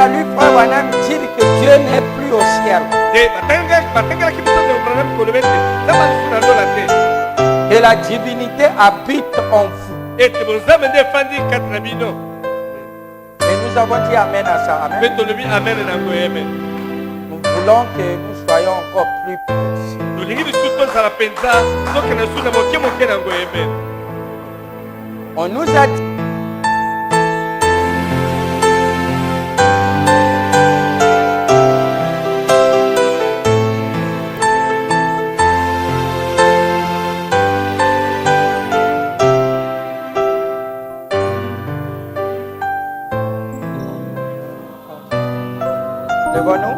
lu Frère Branham dire que Dieu n'est plus au ciel. Que la divinité habite en vous. Et nous avons dit Amen à ça. Amen. Nous voulons que nous soyons encore plus précis. On nous a dit devant-nous.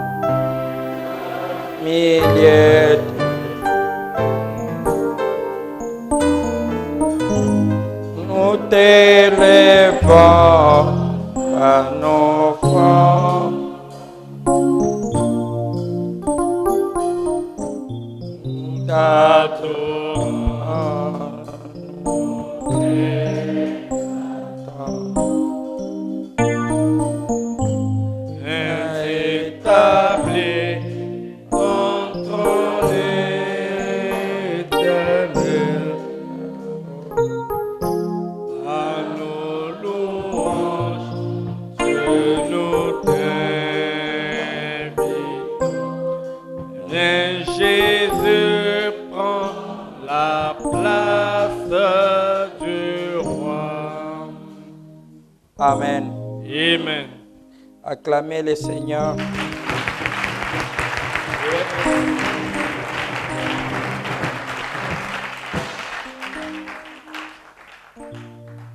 Milieu. Nous t'élevons à nos femmes. Jésus prend la place du roi. Amen. Amen. Acclamez le Seigneur.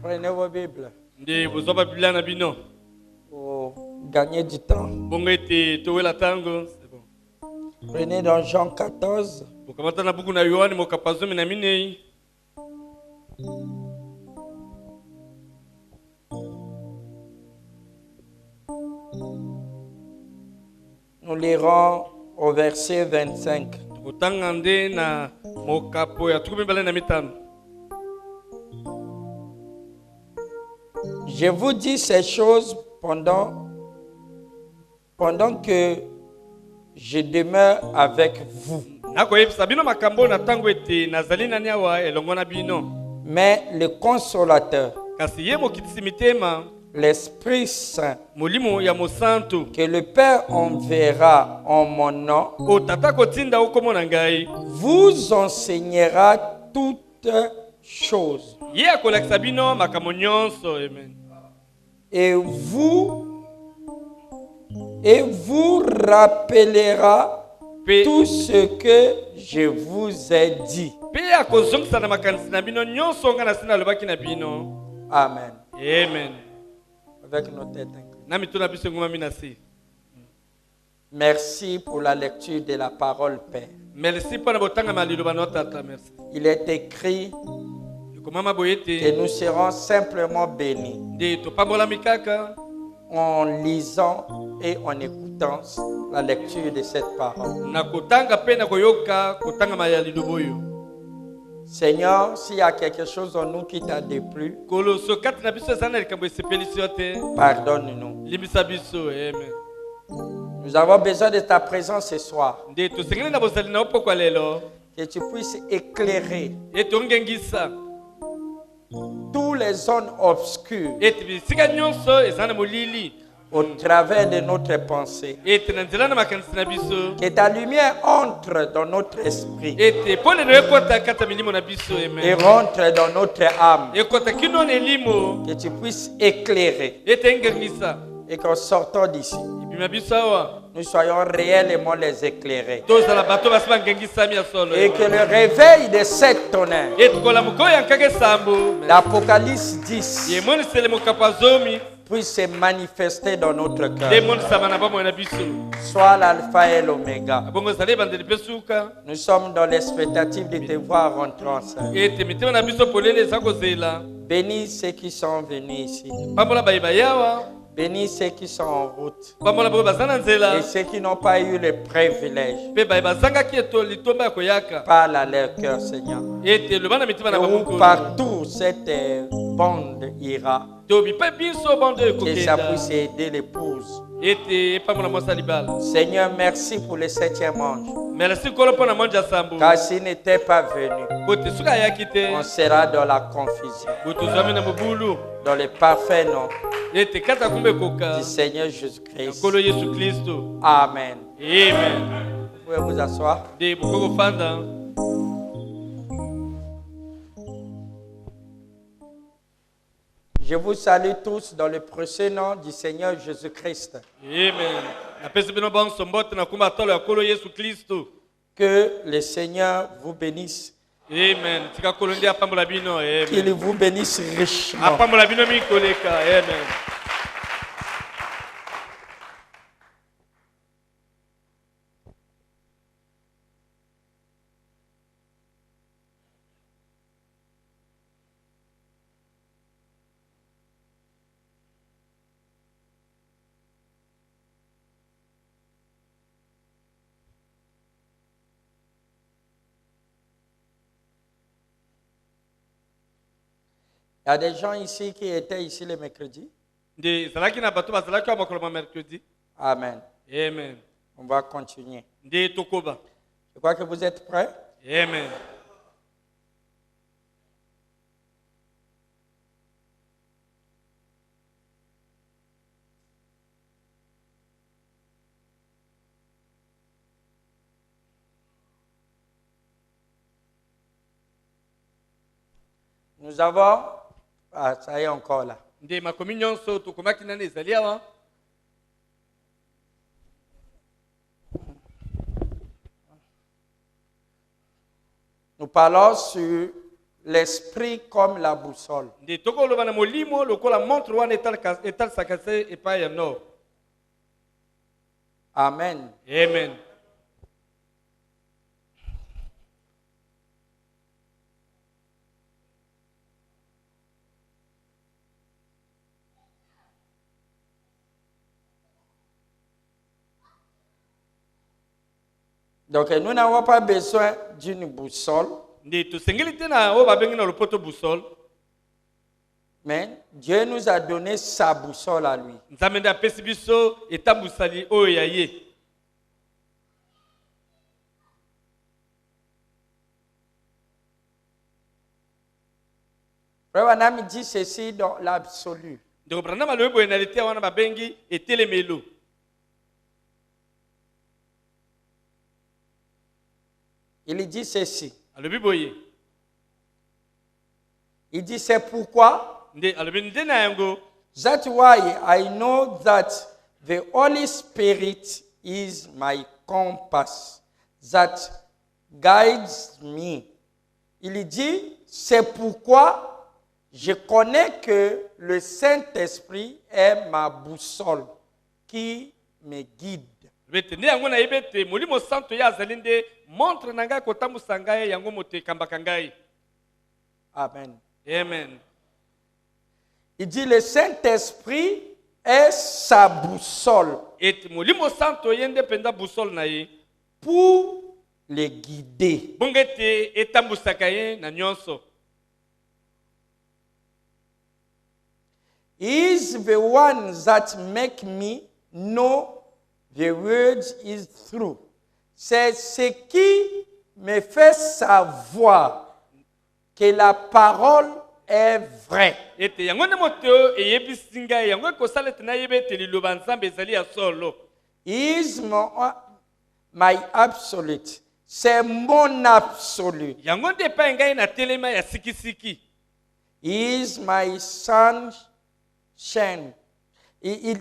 Prenez vos Bibles pour gagner du temps. Prenez dans Jean 14. Nous lirons au verset 25. Je vous dis ces choses pendant que je demeure avec vous. Mais le consolateur, l'Esprit Saint, que le Père enverra en mon nom, vous enseignera toutes choses. Et vous rappellera tout ce que je vous ai dit. Amen. Amen. Avec nos têtes inclinées. Merci pour la lecture de la parole, Père. Il est écrit que nous serons simplement bénis en lisant et en écoutant la lecture de cette parole. Seigneur, s'il y a quelque chose en nous qui t'a déplu, pardonne-nous. Nous avons besoin de ta présence ce soir. Que tu puisses éclairer toutes les zones obscures au travers de notre pensée. Que ta lumière entre dans notre esprit et rentre dans notre âme. Que tu puisses éclairer et qu'en sortant d'ici, nous soyons réellement les éclairés. Et que le réveil de cette tonnerre, l'Apocalypse 10, puisse se manifester dans notre cœur. Sois l'alpha et l'oméga. Nous sommes dans l'expectative de te voir rentrer en scène. Bénis ceux qui sont venus ici. Bénis ceux qui sont en route. Et ceux qui n'ont pas eu le privilège. Parle à leur cœur, Seigneur. Et où partout cette bande ira. Que ça puisse aider l'épouse Seigneur, merci pour le 7e ange. Merci Car s'il n'était pas venu, on sera dans la confusion. Dans le parfait nom du Seigneur Jésus-Christ. Amen. Amen. Vous pouvez vous asseoir. Je vous salue tous dans le précieux nom du Seigneur Jésus-Christ. Amen. Que le Seigneur vous bénisse. Amen. Qu'il vous bénisse richement. Amen. Il y a des gens ici qui étaient ici le mercredi. Amen. Amen. On va continuer. Je crois que vous êtes prêts. Amen. Nous avons... Ah, ça y est encore là. Nous parlons sur l'esprit comme la boussole. Amen. Amen. Donc nous n'avons pas besoin d'une boussole. Mais Dieu nous a donné sa boussole à lui. Frère Wanam dit ceci dans l'absolu. Il dit ceci. Il dit c'est pourquoi. That's why I know that the Holy Spirit is my compass that guides me. Il dit c'est pourquoi je connais que le Saint-Esprit est ma boussole qui me guide. Amen. Amen. Il dit le Saint-Esprit est sa boussole pour les guider. He is the one that make me know the word is true. C'est ce qui me fait savoir que la parole est vraie. He is my absolute. C'est mon absolu. He is my sunshine.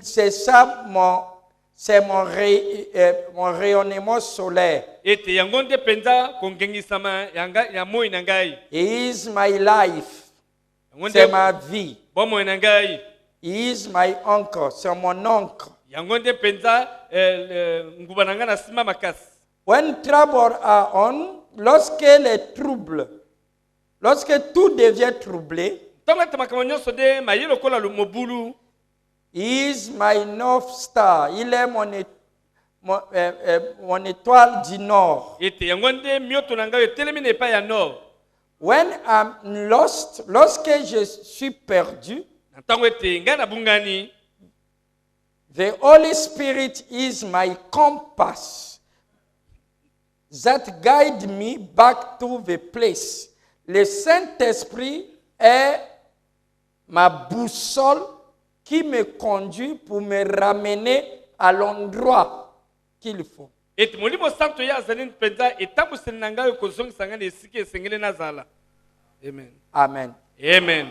C'est ça c'est mon rayonnement solaire. He is my life. C'est ma vie. He is my uncle. C'est mon oncle. When trouble are on, lorsque tout devient troublé, he is my North Star. Il est mon étoile du Nord. When I'm lost, lorsque je suis perdu, The Holy Spirit is my compass that guide me back to the place. Le Saint-Esprit est ma boussole qui me conduit pour me ramener à l'endroit qu'il faut. Et molimo santo ya azali mpenza etambuseli na ngai kozongisa ngai na esika esengeli nazala. Amen. Amen. Amen.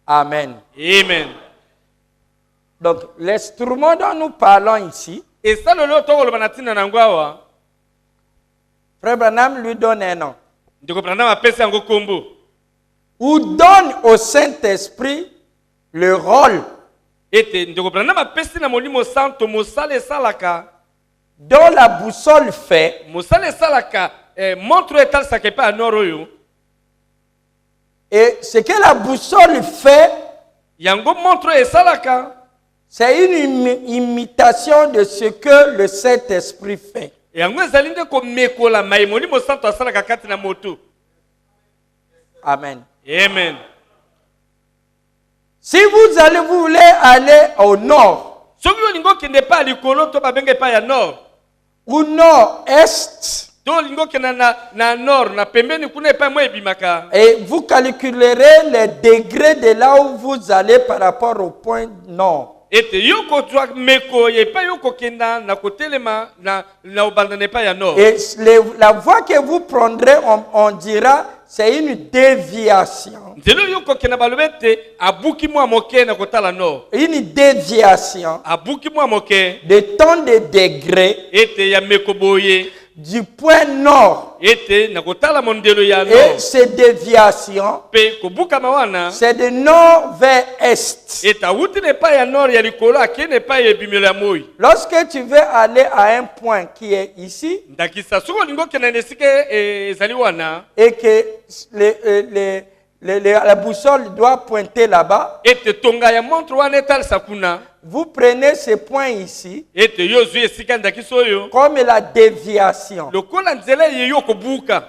Amen. Amen. Donc, l'instrument dont nous parlons ici, Et ça le loto le banatina na ngwawa. Frère Branham lui donne un nom. Ndiko Branham apesa yango kombo. Ou donne au Saint-Esprit le rôle Et ndiko Branham apesi na molimo santo mosale salaka. dont la boussole fait. Mosale salaka montre etal sakepa noroyo. Et ce que la boussole fait, Yango montre esalaka. c'est une imitation de ce que le Saint-Esprit fait. Yango ezali nde ko mekola mai molimo santo asalaka kati na moto. Amen. Amen. Si vous voulez aller au nord Soki olingo kende pa likolo to babenge pa ya nord. ou nord-est, To lingo kena na nord na pembeni kuna pa mo ebimaka. et vous calculerez les degrés de là où vous allez par rapport au point nord. Ete yoko twa meko ye pa yoko kenda na kotelema na obandane pa ya nord. Et la voie que vous prendrez, on dira, c'est une déviation. Nzelo yoko kenda balobete abuki mwa moke na kotala nord. Une déviation Abuki mwa moke de tant de degrés ete ya meko boye du point nord. ete na kotala mondelo ya Et nord. ces déviations, Pe kobuka mawana c'est de nord vers est. eta wuti ne pa ya nord ya likolo akene pa ya bimelo ya moi. Lorsque tu veux aller à un point qui est ici, Ndakisa soko lingo kena nesike ezali wana et que la boussole doit pointer là-bas, ete tonga ya montre wana etal sakuna vous prenez ce point ici ete yozu esika ndakiso yo comme la déviation. lokola nzela ye yo kobuka.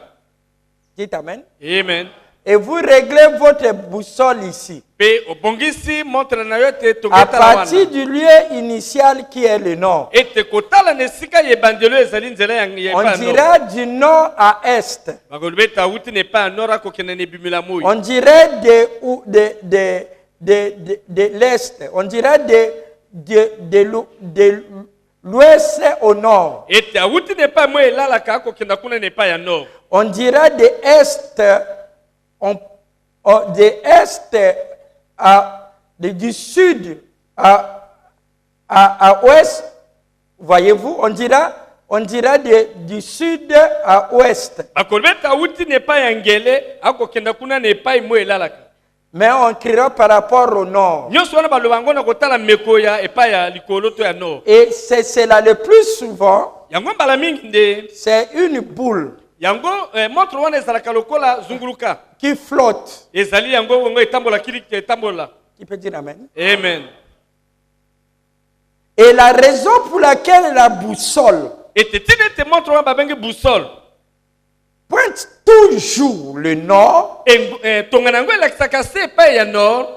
Dites Amen. Amen. Et vous réglez votre boussole ici. Pe obongisi montre na yo te À tongeta partir wana du lieu initial qui est le nord. ete kotala nesika ye bandelo ezali nzela ya On pa no dirait du nord à est. bakolobeta wuti ne pa nord akokende ne bimela moi. On dirait de l'est. On dirait de l'ouest au nord. Ete awuti ne pa moi elalaka akokenda kuna ne pa ya nord. On dirait de est, du sud à ouest. Voyez-vous, on dirait du sud à ouest. Bakolobeta wuti ne pa ya ngele akokenda kuna ne pa moi elalaka. Mais on criera par rapport au nord. Nyonso wana balobango na kotala meko ya epa ya likolo to ya nord. Et c'est cela le plus souvent, Yango mbala mingi nde c'est une boule yango montre wana ezalaka lokola zunguluka. qui flotte. Ezali yango wongo etambola kili etambola. Qui peut dire Amen? Amen. Et la raison pour laquelle la boussole Ete tine te montre wana babenge boussole. pointe toujours le nord, Tonga nango elakisaka se epai ya nord.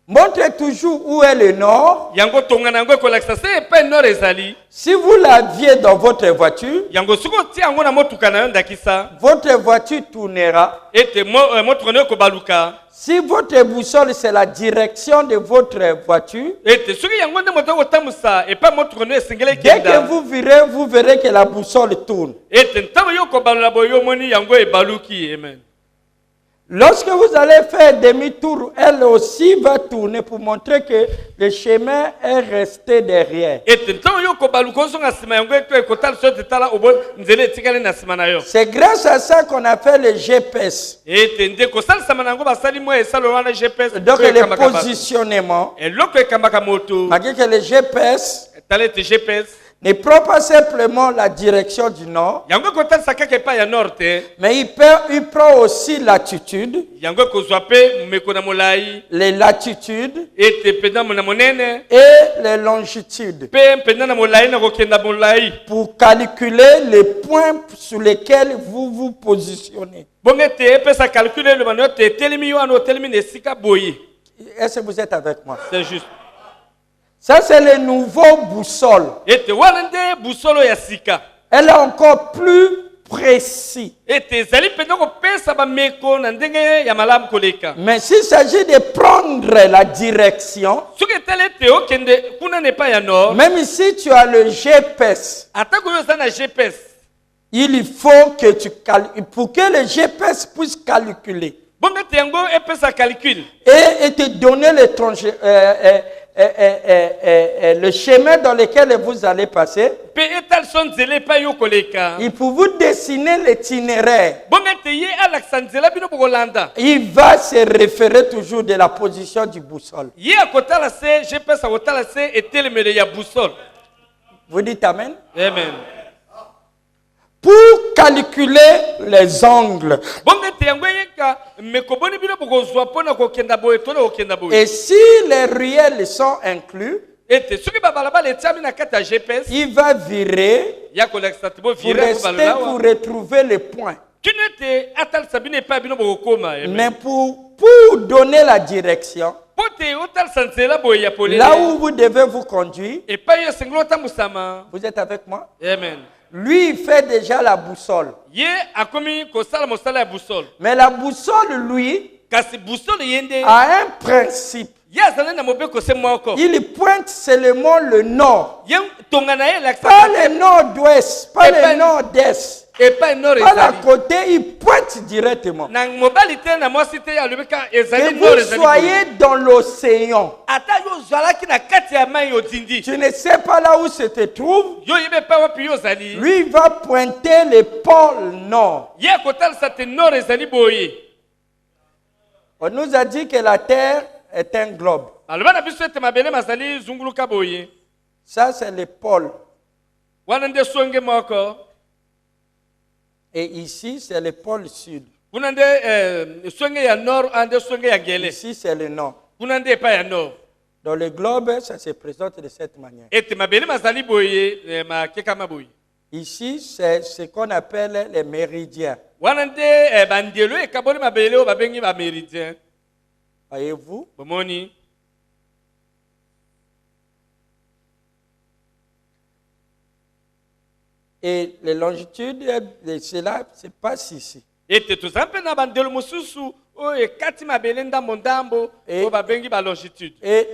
montre toujours où est le nord. Yango tonga nango ekolakisa se epai nord ezali. Si vous l'aviez dans votre voiture, Yango soki otia yango na motuka na yo ndakisa votre voiture tournera. ete motuka na yo ekobaluka. Si votre boussole, c'est la direction de votre voiture, Ete soki yango nde moto akotambusa epai motuka na yo esengeli dès que ekenda. vous verrez que la boussole tourne. Ete ntango yo kobalula boye yo moni yango ebaluki. Amen. Lorsque vous allez faire demi-tour, elle aussi va tourner pour montrer que le chemin est resté derrière. Ete ntango yo kobaluka ozonga nsima yango eto ekotala so ete tala obo nzela etikali na nsima na yo. C'est grâce à ça qu'on a fait le GPS. Ete nde kosalisama na yango basali mwa esalo wana GPS. Donc le positionnement, eloko ekambaka moto. malgré que le GPS Tala ete GPS. ne prend pas simplement la direction du nord, Yango kotalisa kaka epai ya nord te. mais il prend aussi l'attitude, Yango kozwa pe meko na molai. les latitudes Ete mpenza na monene. et les longitudes Pe mpenza na molai na kokenda molai. pour calculer les points sur lesquels vous vous positionnez. Bongo ete epesa calcule le bano te telemi yo ano telemi na esika boye. Est-ce que vous êtes avec moi? C'est juste. Ça, c'est le nouveau boussole. Ete wanande busolo ya sika. Elle est encore plus précise. Ete zali penda ko pesa ba meko na ndenge ya malamu koleka. Mais s'il s'agit de prendre la direction, Soki tele teo kende kuna ne pas ya nord. même si tu as le GPS, Atako yo sana GPS. il faut que tu calcules, pour que le GPS puisse calculer Bonga tengo e pesa calcul. et te donner le chemin dans lequel vous allez passer. Pe etal son zele pa yo koleka. Il peut vous dessiner l'itinéraire. Bonga teye alaksanzela bino bokolanda. Il va se référer toujours de la position du boussole. Ye akotala se GPS akotala se etelemele ya boussole. Vous dites Amen? Amen. Pour calculer les angles. Bonga tengo yeka mekoboni bino bokozwa pona ko kenda boye tole ko kenda boye. Et si les ruelles sont inclus, Ete soki babalabala etiami na kati ya GPS il va virer ya kolekisa te bo pour vire ko rester, balolawa. pour retrouver les points. Kino ete atalisa bino epai bino bokokoma. Mais pour donner la direction, Po te otalisa nzela boye ya polele. là où vous devez vous conduire, Epai yo esengeli otambwisama. vous êtes avec moi? Amen. Lui, il fait déjà la boussole. Ye akomi kosala mosala ya boussole. Mais la boussole, lui, Kasi boussole yende a un principe. ye azali na mobeko se moko. Il pointe seulement le nord. Ye tonga na ye elakisa Pas le nord-ouest, pas le nord-est. epai nord Pas à ezali. côté, il pointe directement. Na mobali te na mwasi te alobika Que ezali nord vous ezali. soyez dans l'océan. Ata yo ozalaki na kati ya mai odindi. Tu ne sais pas là où se te trouve. Yo yebe epai wapi yo ozali. Lui il va pointer le pôle nord. Ye akotalisa te nord ezali boye. On nous a dit que la terre est un globe. Aloba na biso ete mabele mazali zunguluka boye. Ça, c'est le pôle. Wana nde songe moko. Et ici, c'est le pôle sud. Kuna nde songe ya nord ande songe ya ngele. Ici, c'est le nord. Kuna nde epai ya nord. Dans le globe, ça se présente de cette manière. Ete mabele mazali boye makekama boye. Ici, c'est ce qu'on appelle les méridiens. Wana nde bandelo ekaboli mabele o babengi ba méridien. Voyez-vous? Bomoni. Et les longitudes de cela se passe ici. Ete tozampe na bandelo mosusu o ekati mabele ndambo ndambo o babengi ba longitude. Et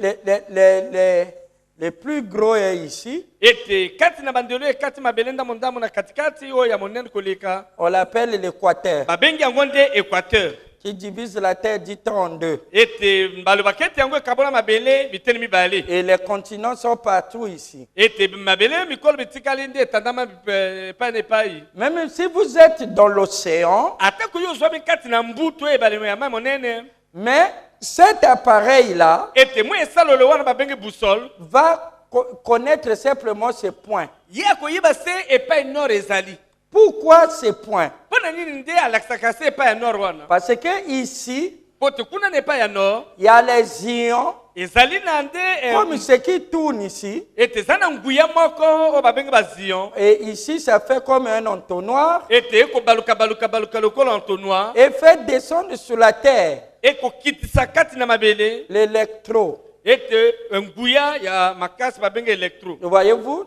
le plus gros est ici. Ete kati na bandelo ekati mabele ndambo ndambo na katikati o ya monene koleka. On l'appelle l'équateur. Babengi yango nde équateur. Qui divise la terre dit en deux. Ete balobakete yango ekabola mabele biteni mibale. Et les continents sont partout ici. Ete mabele mikolo bitikali nde etandama epai na epai. Même si vous êtes dans l'océan, Atako yo ozwami kati na mbutu ebale ya mai monene. mais cet appareil-là Ete mwe esalolo wana babengi boussole. va connaître simplement ces points. Ye akoyeba se epai nord ezali. Pourquoi ces points? Mpona nini nde alakisaka se epai ya nord wana. Parce que ici, Po te kuna na epai ya nord il y a les ions, ezali na nde comme ce qui tourne ici. ete eza na nguya moko oyo babengi bazion. Et ici, ça fait comme un entonnoir. Ete ekobaluka lokola entonnoir. Et fait descendre sur la terre Ekokitisa kati na mabele. l'électro. Ete nguya ya makasi babengi électro. Voyez-vous,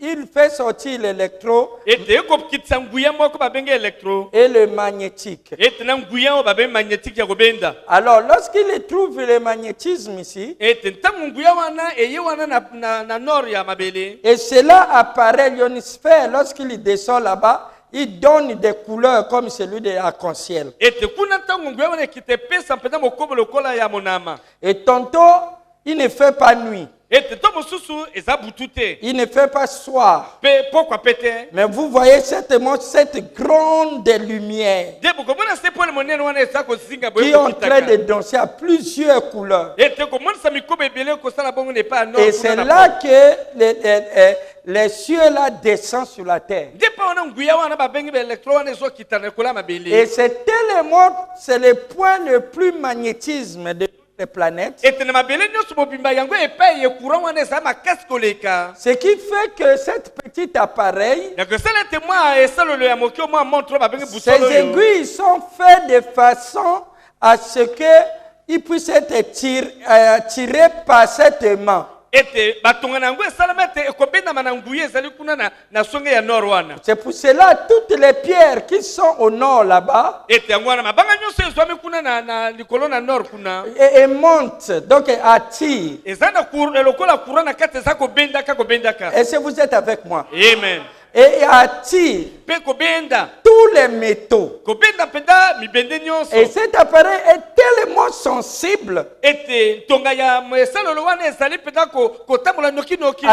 il fait sortir l'électro Ete ekokitisa nguya moko babengi électro. et le magnétique. Ete na nguya oyo babengi magnétique ya kobenda. Alors, lorsqu'il trouve le magnétisme ici, Ete ntango nguya wana eye wana na nord ya mabele. et cela apparaît l'ionosphère, lorsqu'il descend là-bas, il donne des couleurs comme celui de l'arc-en-ciel. Ete kuna ntango nguya wana ekitepesa mpenza mokobo lokola ya monama. Et tantôt, il ne fait pas nuit, Ete to mosusu eza butu te. il ne fait pas soir. Pe pokwa pete. Mais vous voyez certainement cette grande lumière De bokomona se pole monene wana eza kozinga qui est en train de danser à plusieurs couleurs. Ete komonisa mikobo ebele kosala bongo ne pas nord. Et c'est là que les cieux là descendent sur la terre. Nde pa wana nguya wana babengi ba électro wana ezokita na kola mabele. Et cet élément, c'est le point le plus magnétisme de les planètes. Ete na mabele nyonso mobimba yango epai ye courant wana eza makasi koleka. Ce qui fait que cet petit appareil, Ya kosala ete mwa esalolo ya moke mwa montre babengi ces busolo yo. aiguilles sont faites de façon à ce que ils puissent être tirés par cette main. C'est pour cela toutes les pierres qui sont au nord là-bas et montent, donc attirent. Et si vous êtes avec moi? Amen. Et attire tous les métaux. Et cet appareil est tellement sensible à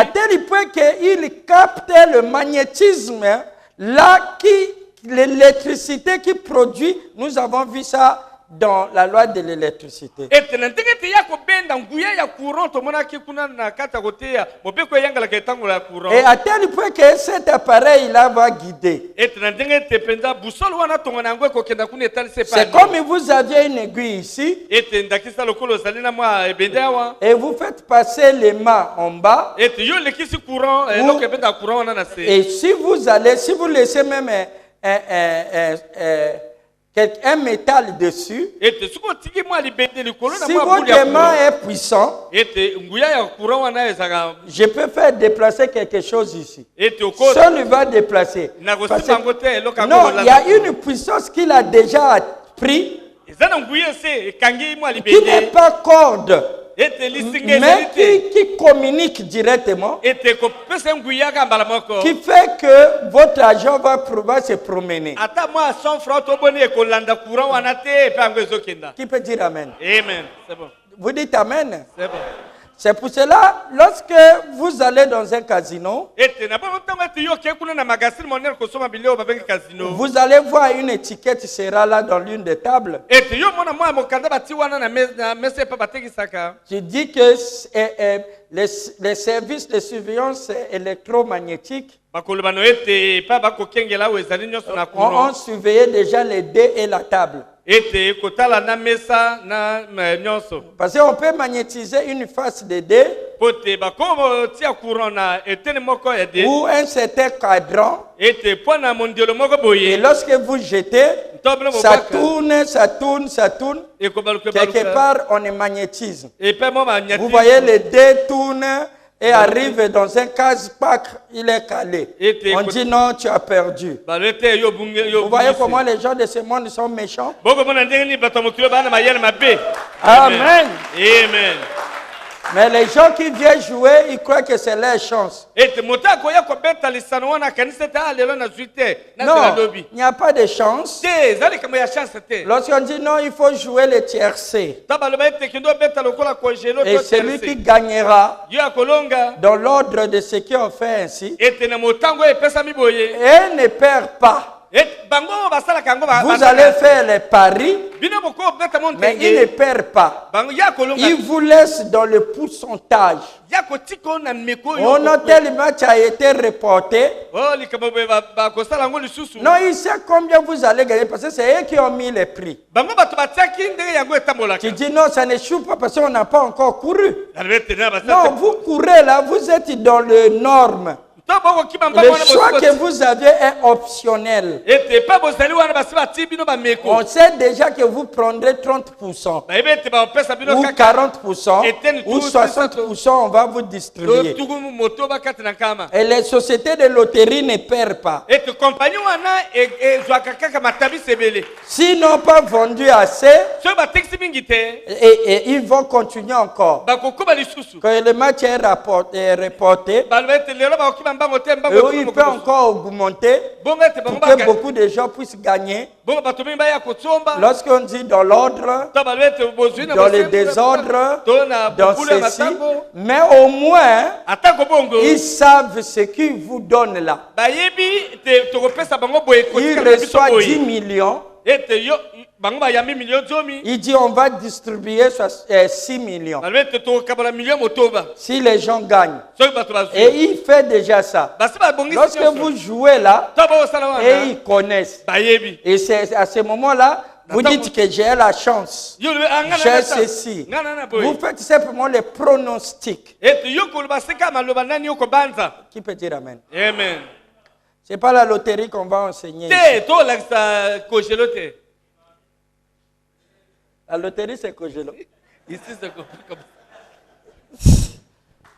tel point qu'il capte le magnétisme là l'électricité qui produit. Nous avons vu ça dans la loi de l'électricité. Et à tel point que cet appareil là va guider. C'est comme si vous aviez une aiguille ici et vous faites passer les mains en bas. Et si vous laissez même un métal dessus, si votre main est puissant, je peux faire déplacer quelque chose ici. Seul il va déplacer. Non, il y a une puissance qu'il a déjà pris, qui n'est pas corde, mais qui communique directement, qui fait que votre argent va se promener. Qui peut dire amen? Amen. C'est bon. Vous dites amen? C'est bon. C'est pour cela, lorsque vous allez dans un casino, vous allez voir une étiquette sera là dans l'une des tables. Qui dit que les services de surveillance électromagnétique ont surveillé déjà les dés et la table. Parce qu'on peut magnétiser une face de dés ou un certain cadran. Et lorsque vous jetez, ça tourne. Quelque part, on est magnétisme. Vous voyez, les dés tournent et arrive dans un casse-pack, il est calé. On dit non, tu as perdu. Vous voyez comment les gens de ce monde sont méchants? Amen. Amen. Mais les gens qui viennent jouer, ils croient que c'est leur chance. Non, il n'y a pas de chance. Lorsqu'on dit non, il faut jouer le tiercé. Et celui qui gagnera dans l'ordre de ce qui ont fait ainsi, et ne perd pas. Vous allez faire les paris, mais il ne perd pas. Il vous laisse dans le pourcentage. On a tel match a été reporté. Non, il sait combien vous allez gagner parce que c'est eux qui ont mis les prix. Tu dis non, ça n'échoue pas parce qu'on n'a pas encore couru. Non, vous courez là, vous êtes dans les normes. Le choix que vous avez est optionnel. On sait déjà que vous prendrez 30%, ou 40%, ou 60%, on va vous distribuer. Et les sociétés de loterie ne perdent pas. S'ils n'ont pas vendu assez, et ils vont continuer encore. Quand le match est reporté, il peut encore augmenter pour que beaucoup de gens puissent gagner. Lorsqu'on dit dans l'ordre, dans le désordre, dans ceci, mais au moins, ils savent ce qu'ils vous donnent là. Ils reçoivent 10 millions. Il dit on va distribuer 6 millions. Si les gens gagnent. Et il fait déjà ça. Lorsque vous jouez là, et ils connaissent. Et c'est à ce moment-là, vous dites que j'ai la chance. J'ai ceci. Vous faites simplement les pronostics. Qui peut dire amen? Amen. Ce n'est pas la loterie qu'on va enseigner ici. La loterie, c'est Kojelo. Ici, c'est comme...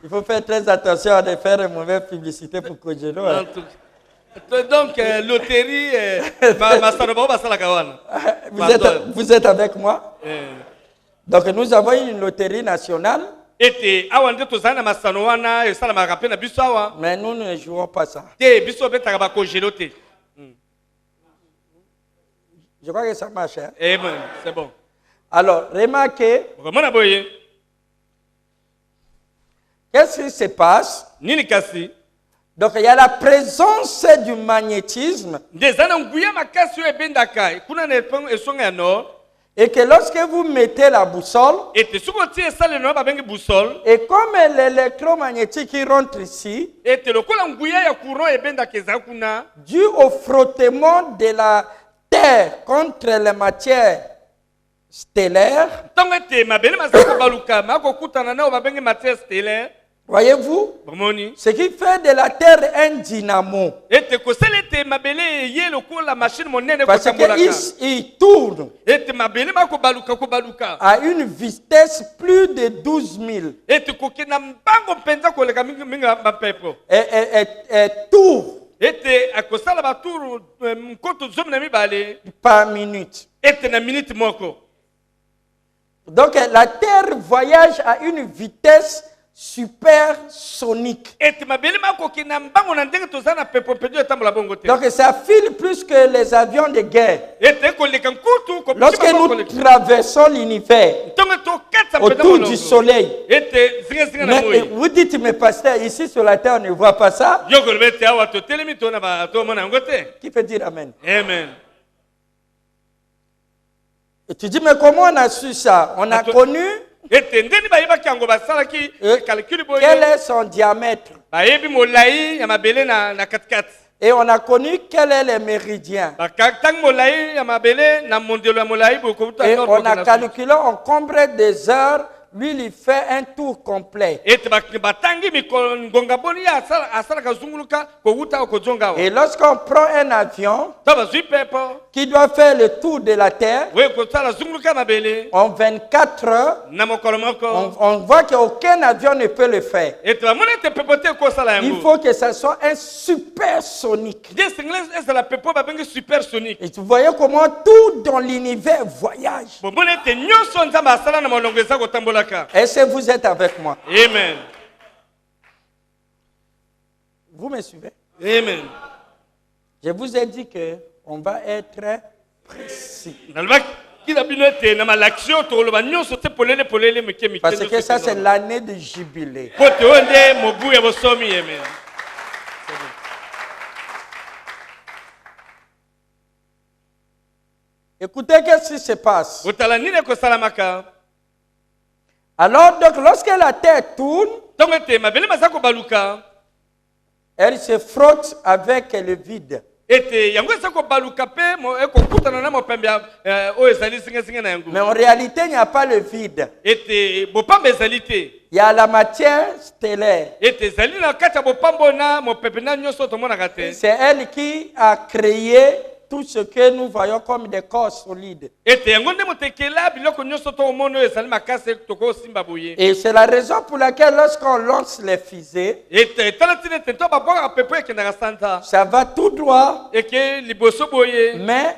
Il faut faire très attention à ne faire une mauvaise publicité pour Kojelo. Hein. Donc, loterie, vous êtes avec moi? Donc, nous avons une loterie nationale. Mais nous ne jouons pas ça. Je crois que ça marche. Hein? C'est bon. Alors, remarquez. Qu'est-ce qui se passe? Donc, il y a la présence du magnétisme. Et que lorsque vous mettez la boussole, et comme l'électromagnétique qui rentre ici, dû au frottement de la Terre contre les matières stellaires, voyez-vous, ce qui fait de la Terre un dynamo. Parce qu'il tourne à une vitesse plus de 12 000. Et tourne par minute. Donc la Terre voyage à une vitesse supersonique. Donc ça file plus que les avions de guerre. Lorsque nous traversons l'univers autour du soleil, mais vous dites, mais pasteur, ici sur la terre on ne voit pas ça. Qui peut dire amen? Amen. Et tu dis, mais comment on a su ça? On a connu quel est son diamètre. Et on a connu quel est le méridien. Et on a calculé en combien des heures lui, il fait un tour complet. Et lorsqu'on prend un avion qui doit faire le tour de la Terre, en 24 heures, on voit qu'aucun avion ne peut le faire. Il faut que ça soit un supersonique. Et vous voyez comment tout dans l'univers voyage. Est-ce que vous êtes avec moi? Amen. Vous me suivez? Amen. Je vous ai dit que on va être précis. Parce que ça, c'est l'année de jubilé. Écoutez, qu'est-ce qui se passe? Alors, donc, lorsque la Terre tourne, elle se frotte avec le vide. Mais en réalité, il n'y a pas le vide. Il y a la matière stellaire. C'est elle qui a créé tout ce que nous voyons comme des corps solides. Et c'est la raison pour laquelle lorsqu'on lance les fusées, ça va tout droit. Mais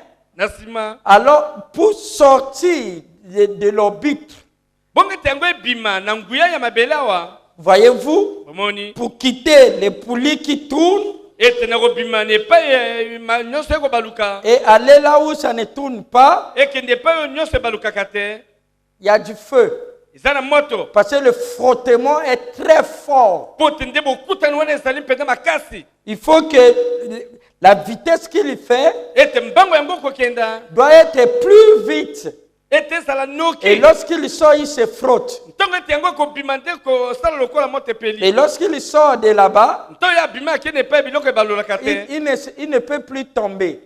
alors, pour sortir de l'orbite, voyez-vous, pour quitter les poulies qui tournent, et aller là où ça ne tourne pas, il y a du feu. Parce que le frottement est très fort. Il faut que la vitesse qu'il fait doit être plus vite. Et lorsqu'il sort, il se frotte. Et lorsqu'il sort de là-bas, il ne peut plus tomber.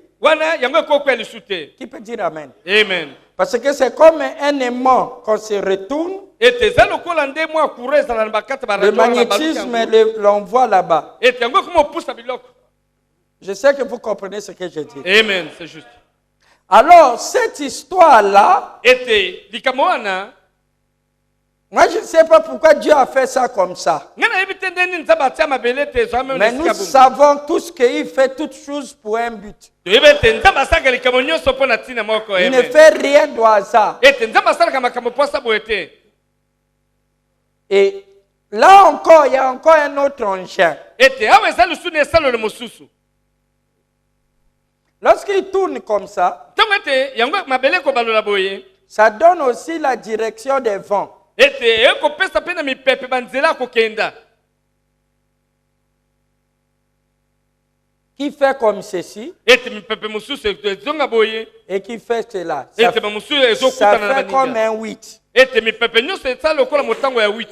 Qui peut dire amen? Amen. Parce que c'est comme un aimant quand se retourne. Le magnétisme l'envoie là-bas. Je sais que vous comprenez ce que je dis. Amen, c'est juste. Alors, cette histoire-là Moi, je ne sais pas pourquoi Dieu a fait ça comme ça. Mais nous savons tous qu'il fait toutes choses pour un but. Il ne fait rien de hasard. Et là encore, il y a encore un autre engin. Lorsqu'il tourne comme ça, ça donne aussi la direction des vents. Qui fait comme ceci et qui fait cela. Ça fait comme un 8.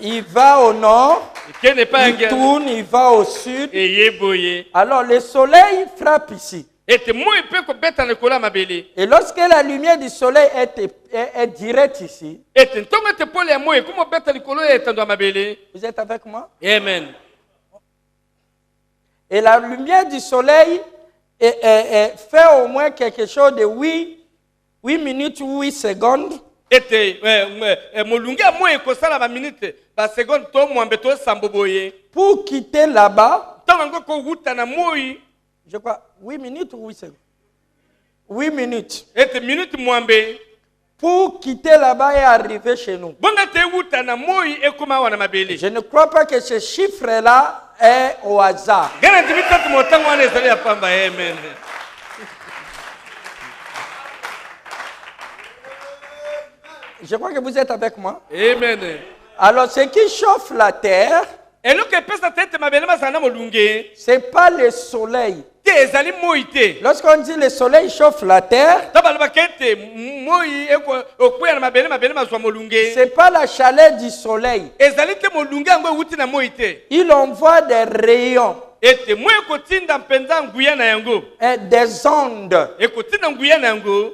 Il va au nord, il tourne, il va au sud. Alors le soleil frappe ici. Et lorsque la lumière du soleil est directe ici, vous êtes avec moi? Amen. Et la lumière du soleil fait au moins quelque chose de 8 minutes ou 8 secondes. Pour quitter là-bas, je crois 8 minutes ou 8 secondes? 8 minutes. Pour quitter là-bas et arriver chez nous. Je ne crois pas que ce chiffre-là est au hasard. Je crois que vous êtes avec moi. Amen. Alors, ce qui chauffe la terre, c'est pas le soleil. Lorsqu'on dit le soleil chauffe la terre, c'est pas la chaleur du soleil. Il envoie des rayons. Des ondes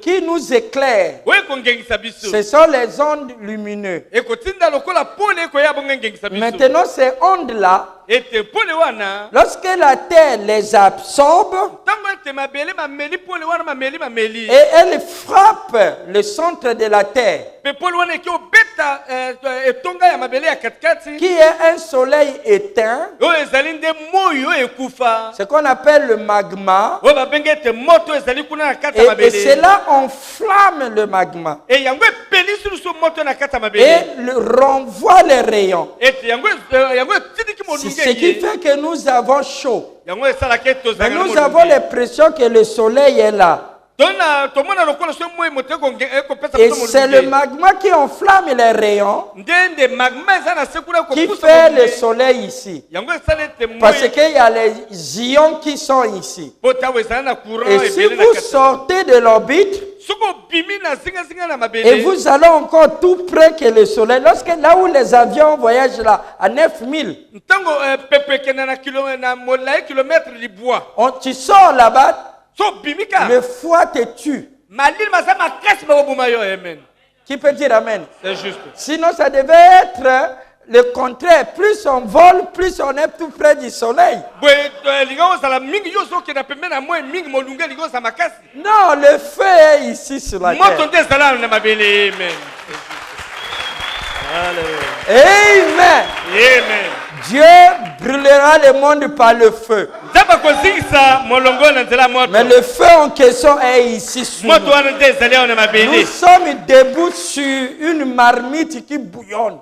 qui nous éclairent. Ce sont les ondes lumineuses. Maintenant, ces ondes-là, lorsque la terre les absorbe et elle frappe le centre de la terre, qui est un soleil éteint, ce qu'on appelle le magma, et cela enflamme le magma et renvoie les rayons. C'est ce qui fait que nous avons chaud. Mais nous avons l'impression que le soleil est là. Et c'est le magma qui enflamme les rayons qui fait le soleil ici. Parce qu'il y a les ions qui sont ici. Et si vous sortez de l'orbite et vous allez encore tout près que le soleil, lorsque là où les avions voyagent là, à 9000, tu sors là-bas, le foie te tue. Qui peut dire amen? C'est juste. Sinon, ça devait être le contraire. Plus on vole, plus on est tout près du soleil. Non, le feu est ici sur la terre. Amen. Amen. Dieu brûlera le monde par le feu. Mais le feu en question est ici sur nous. Nous sommes debout sur une marmite qui bouillonne.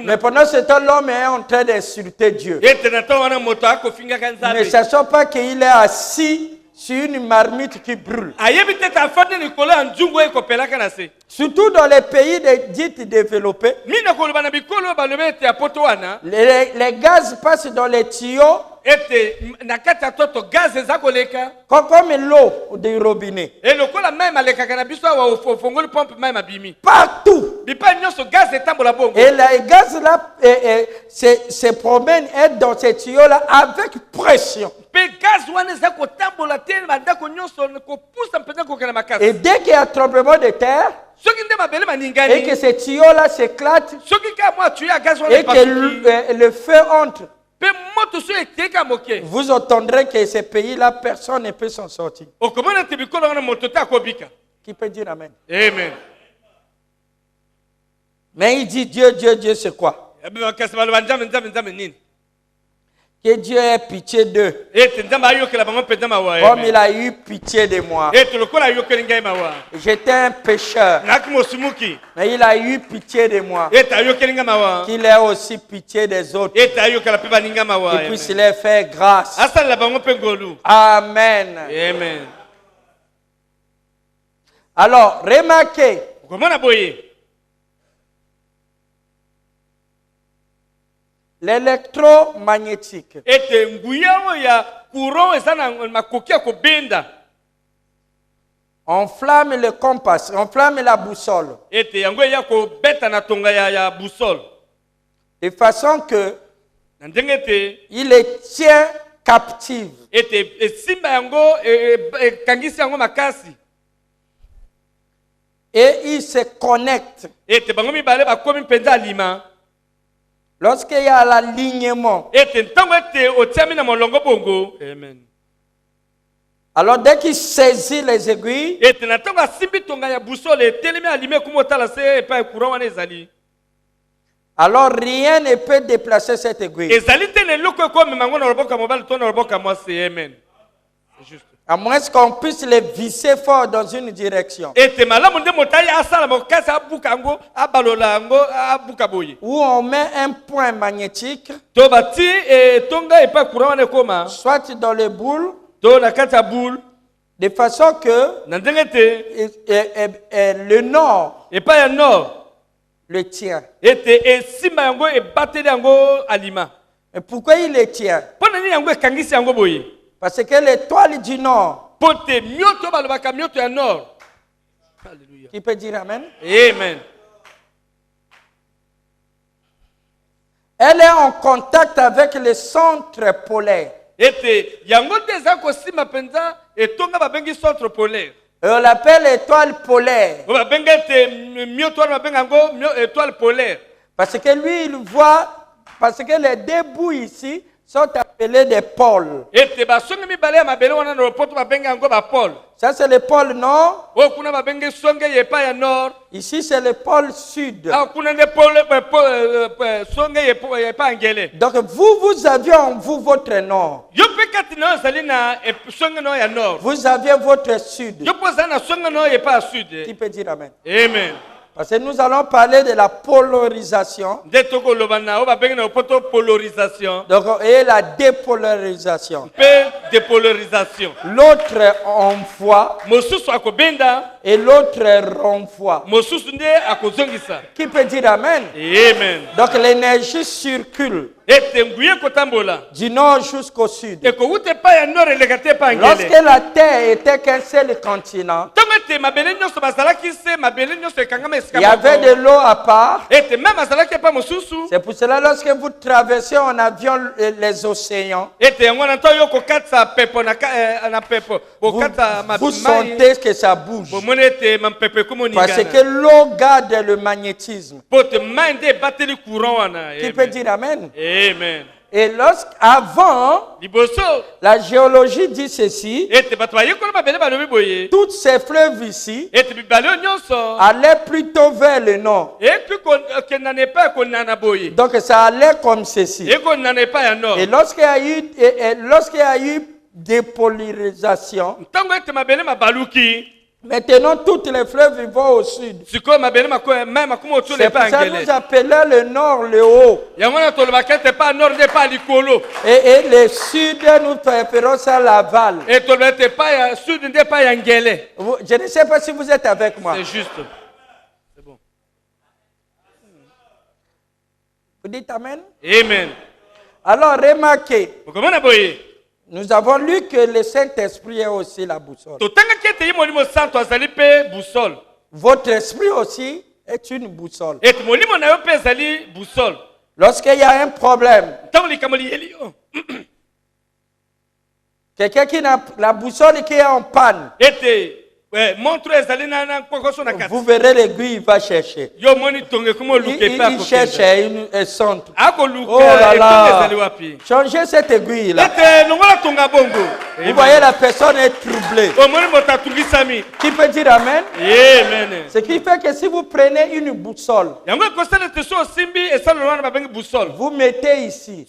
Mais pendant ce temps, l'homme est en train d'insulter Dieu. Ne sachant pas qu'il est assis sur une marmite qui brûle. Surtout dans les pays dits développés, les gaz passent dans les tuyaux comme l'eau du robinet. Partout. Et les gaz là se promènent dans ces tuyaux là avec pression. Et dès qu'il y a un tremblement de terre, et que ces tuyaux-là s'éclatent, et que le feu entre, vous entendrez que ces pays-là, personne ne peut s'en sortir. Qui peut dire amen? Amen. Mais il dit Dieu, Dieu, Dieu, c'est quoi? Que Dieu ait pitié d'eux. Comme il a eu pitié de moi. J'étais un pécheur. Mais il a eu pitié de moi. Qu'il ait aussi pitié des autres. Qu'il puisse leur faire grâce. Amen. Amen. Alors, remarquez. L'électromagnétique. Enflamme le compas, enflamme la boussole. De façon que il les tient captifs. Et il se connecte. Lorsqu'il y a l'alignement. Amen. Alors dès qu'il saisit les aiguilles, alors rien ne peut déplacer cette aiguille. À moins qu'on puisse les visser fort dans une direction. Où on met un point magnétique, soit dans le boule, de façon que le nord le tient. Et pourquoi il le tient? Parce que l'étoile du nord, qui peut dire amen? Amen. Elle est en contact avec le centre polaire. Et on l'appelle étoile polaire. Parce que lui, il voit, parce que les deux bouts ici sont appelés des pôles. Ça, c'est le pôle nord. Ici, c'est le pôle sud. Donc, vous aviez en vous votre nord. Vous aviez votre sud. Qui peut dire amen? Amen. Parce que nous allons parler de la polarisation. Donc, et la dépolarisation. L'autre envoie et l'autre renvoie. Qui peut dire amen? Amen. Donc l'énergie circule du nord jusqu'au sud. Lorsque la terre était qu'un seul continent, il y avait de l'eau à part. C'est pour cela lorsque vous traversez en avion les océans, vous sentez que ça bouge. Parce que l'eau garde le magnétisme. Qui peut dire amen? Amen. Et lorsqu'avant, la géologie dit ceci, toutes ces fleuves ici allaient plutôt vers le nord. Donc ça allait comme ceci. Et lorsqu'il y a eu dépolarisation, maintenant, toutes les fleuves vont au sud. C'est pour ça que nous appelons le nord le haut. Et le sud, nous préférons ça l'aval. Je ne sais pas si vous êtes avec moi. C'est juste. C'est bon. Vous dites amen? Amen. Alors, remarquez. Nous avons lu que le Saint-Esprit est aussi la boussole. Votre esprit aussi est une boussole. Lorsqu'il y a un problème, quelqu'un qui a la boussole qui est en panne, Vous verrez l'aiguille, il va chercher. Il cherche un centre. Oh là là. Changez cette aiguille là. Vous voyez la personne est troublée. Qui peut dire amen? Ce qui fait que si vous prenez une boussole, vous mettez ici.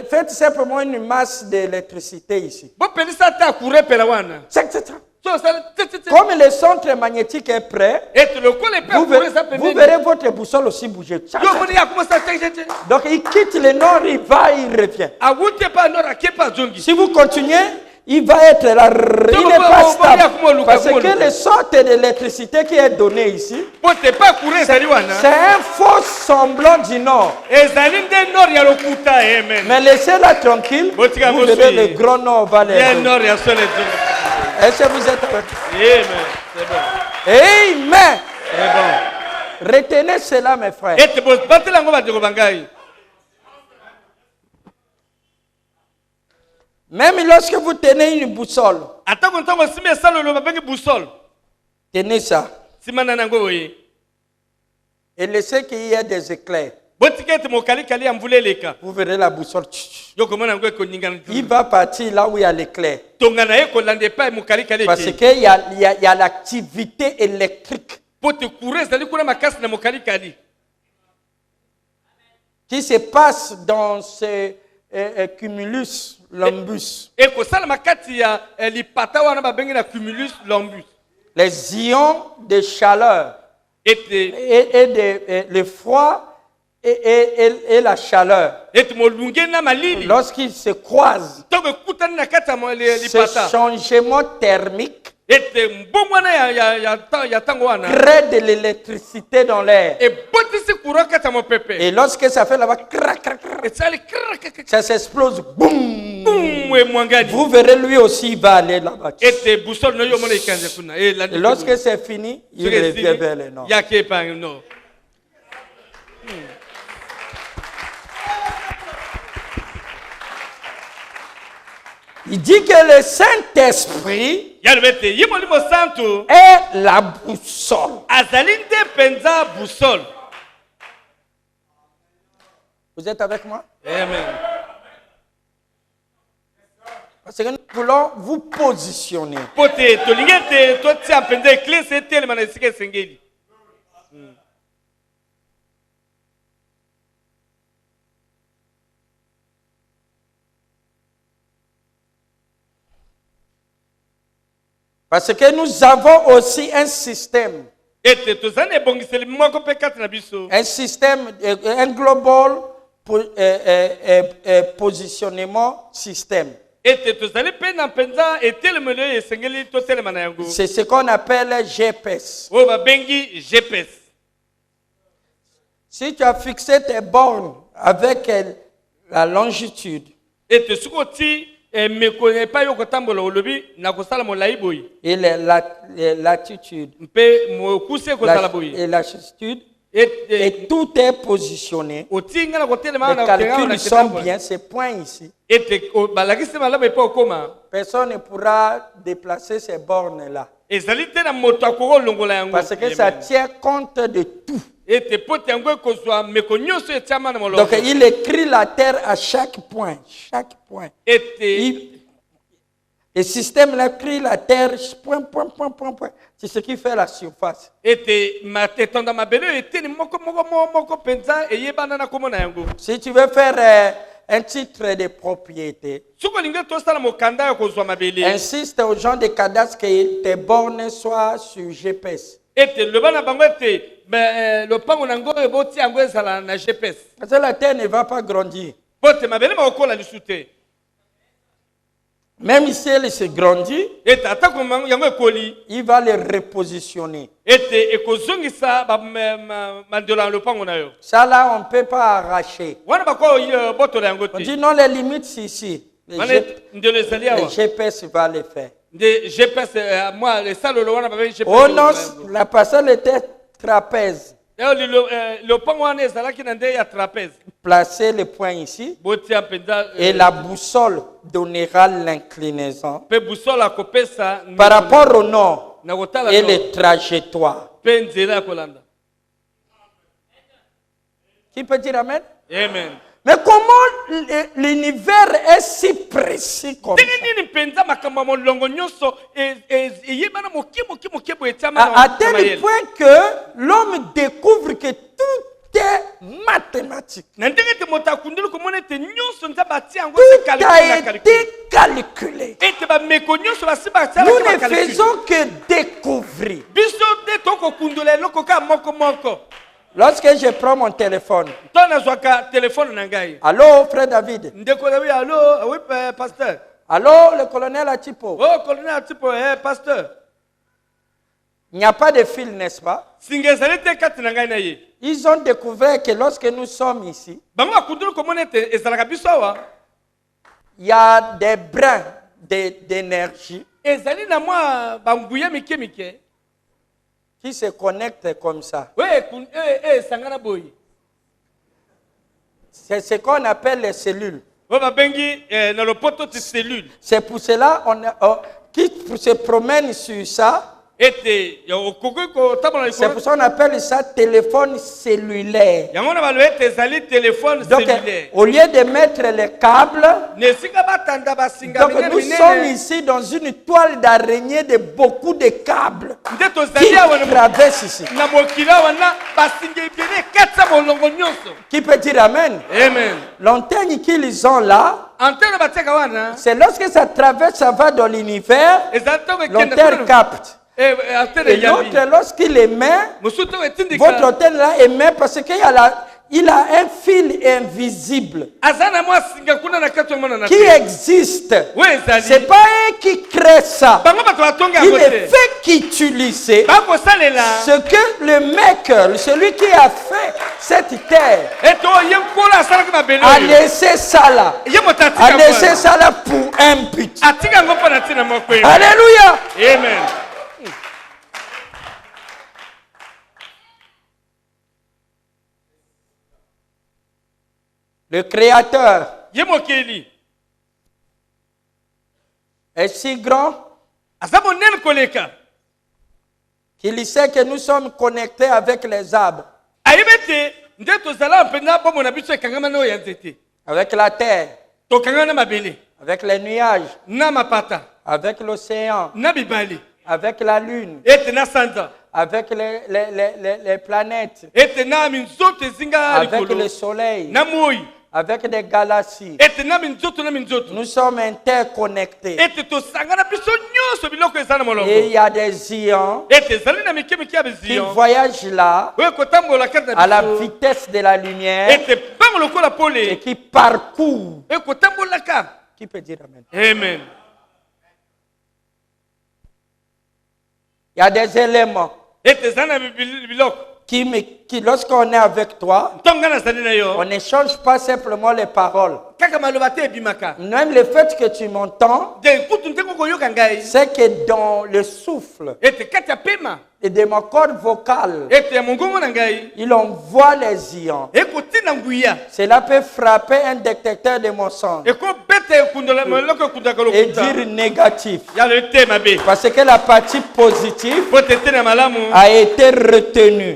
Faites simplement une masse d'électricité ici. Comme le centre magnétique est prêt, vous verrez votre boussole aussi bouger. Donc il quitte le nord, il va, il revient. Si vous continuez, il va être là, il n'est pas stable. Parce que le sorte d'électricité qui est donné ici, c'est un faux semblant du nord. Mais laissez-la tranquille, vous verrez le grand nord va les. Est-ce que vous êtes avec moi? Amen. Retenez cela, mes frères. Même lorsque vous tenez une boussole, tenez ça. Et laissez qu'il y ait des éclairs. Vous verrez la boussole. Il va partir là où il y a l'éclair. Parce qu'il y a l'activité électrique qui se passe dans ce cumulus lambus. Les ions de chaleur et le froid et la chaleur, lorsqu'ils se croisent, ce changement thermique crée de l'électricité dans l'air. Et lorsque ça fait là-bas, ça s'explose, boum. Vous verrez, lui aussi, il va aller là-bas. Et lorsque c'est fini, il revient vers le nord. Il dit que le Saint-Esprit est la boussole. Vous êtes avec moi? Amen. Parce que nous voulons vous positionner. Parce que nous avons aussi un système. Un système, un global positionnement système. C'est ce qu'on appelle GPS. Si tu as fixé tes bornes avec la longitude et la latitude et la latitude, et tout est positionné, les calculs sont bien, ces points ici. Personne ne pourra déplacer ces bornes là. Parce que ça tient compte de tout. Donc il écrit la terre à chaque point. Chaque point. Le système là écrit la terre, point. C'est ce qui fait la surface. Si tu veux faire un titre de propriété, insiste aux gens de cadastre que tes bornes soient sur GPS. Parce que la terre ne va pas grandir. Même si elle se grandit, il va les repositionner. Ça là, on ne peut pas arracher. On dit non, les limites c'est ici. Le GPS va les faire. Oh non, la parcelle était trapèze. Placez le point ici. Et la boussole donnera l'inclinaison par rapport au nord et les trajectoires. Qui peut dire Amen? Amen. Mais comment l'univers est si précis comme ça? À tel point que l'homme découvre que tout est mathématique. Tout a été calculé. Nous ne faisons que découvrir. Lorsque je prends mon téléphone. Allô, frère David. Allô, oui, pasteur. Allô, le colonel Atipo. Oh, colonel Atipo, pasteur. Il n'y a pas de fil, n'est-ce pas? Ils ont découvert que lorsque nous sommes ici, il y a des brins d'énergie qui se connectent comme ça. C'est ce qu'on appelle les cellules. C'est pour cela qui se promène sur ça. C'est pour ça qu'on appelle ça téléphone cellulaire. Donc, au lieu de mettre les câbles, donc nous sommes ici dans une toile d'araignée de beaucoup de câbles qui traversent ici. Qui peut dire Amen? Amen. L'antenne qu'ils ont là, c'est lorsque ça traverse, ça va dans l'univers, l'antenne capte. Et l'autre, lorsqu'il émet, votre antenne là émet parce qu'il a un fil invisible qui existe. C'est pas eux qui créent ça. Il ne fait qu'utiliser ce que le maker, celui qui a fait cette terre, a laissé ça là. A laissé ça là pour un but. Alléluia. Amen. Le Créateur est si grand qu'il sait que nous sommes connectés avec les arbres, avec la terre, avec les nuages, avec l'océan, avec la lune, avec les planètes, avec le soleil, avec des galaxies. Nous sommes interconnectés. Et il y a des ions qui voyagent là à la vitesse de la lumière et qui parcourent. Qui peut dire Amen? Amen. Il y a des éléments qui lorsqu'on est avec toi, on n'échange pas simplement les paroles. Même le fait que tu m'entends, c'est que dans le souffle et de mon corps vocal, il envoie les ions. Cela peut frapper un détecteur de mensonges et dire négatif. Parce que la partie positive a été retenue.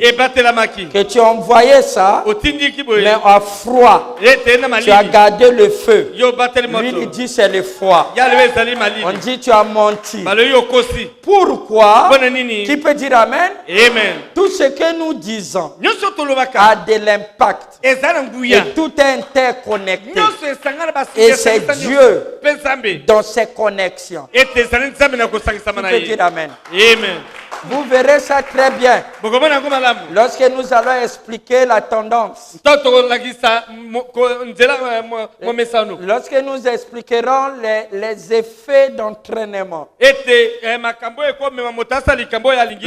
Que tu as envoyé ça, mais à froid. Tu as gardé le feu. Lui, il dit c'est le froid. On dit tu as menti. Pourquoi? Qui peut dire Amen? Amen. Tout ce que nous disons a de l'impact. Et tout est interconnecté. Et c'est Dieu dans ses connexions. Qui peut dire Amen? Amen. Vous verrez ça très bien lorsque nous allons expliquer la tendance. Lorsque nous expliquerons les effets d'entraînement.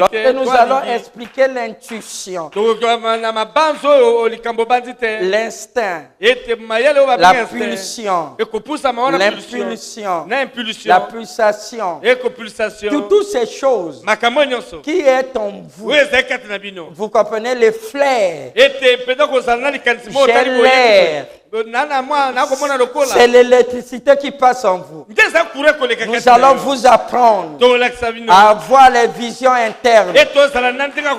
Lorsque nous allons expliquer l'intuition, l'instinct, la pulsion, l'impulsion, la pulsation, toutes ces choses qui est en vous. Vous comprenez les flairs. J'ai l'air. C'est l'électricité qui passe en vous. Nous allons vous apprendre à avoir les visions internes.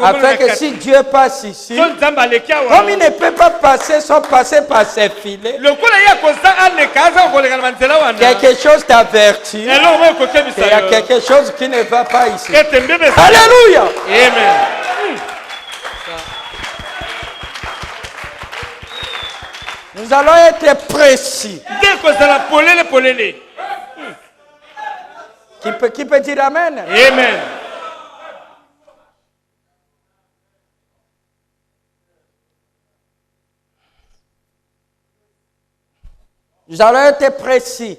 Afin que si Dieu passe ici, comme il ne peut pas passer sans passer par ses filets, quelque chose t'avertit. Il y a quelque chose qui ne va pas ici. Alléluia. Amen. Nous allons être précis. Qui peut dire Amen? Amen. Nous allons être précis.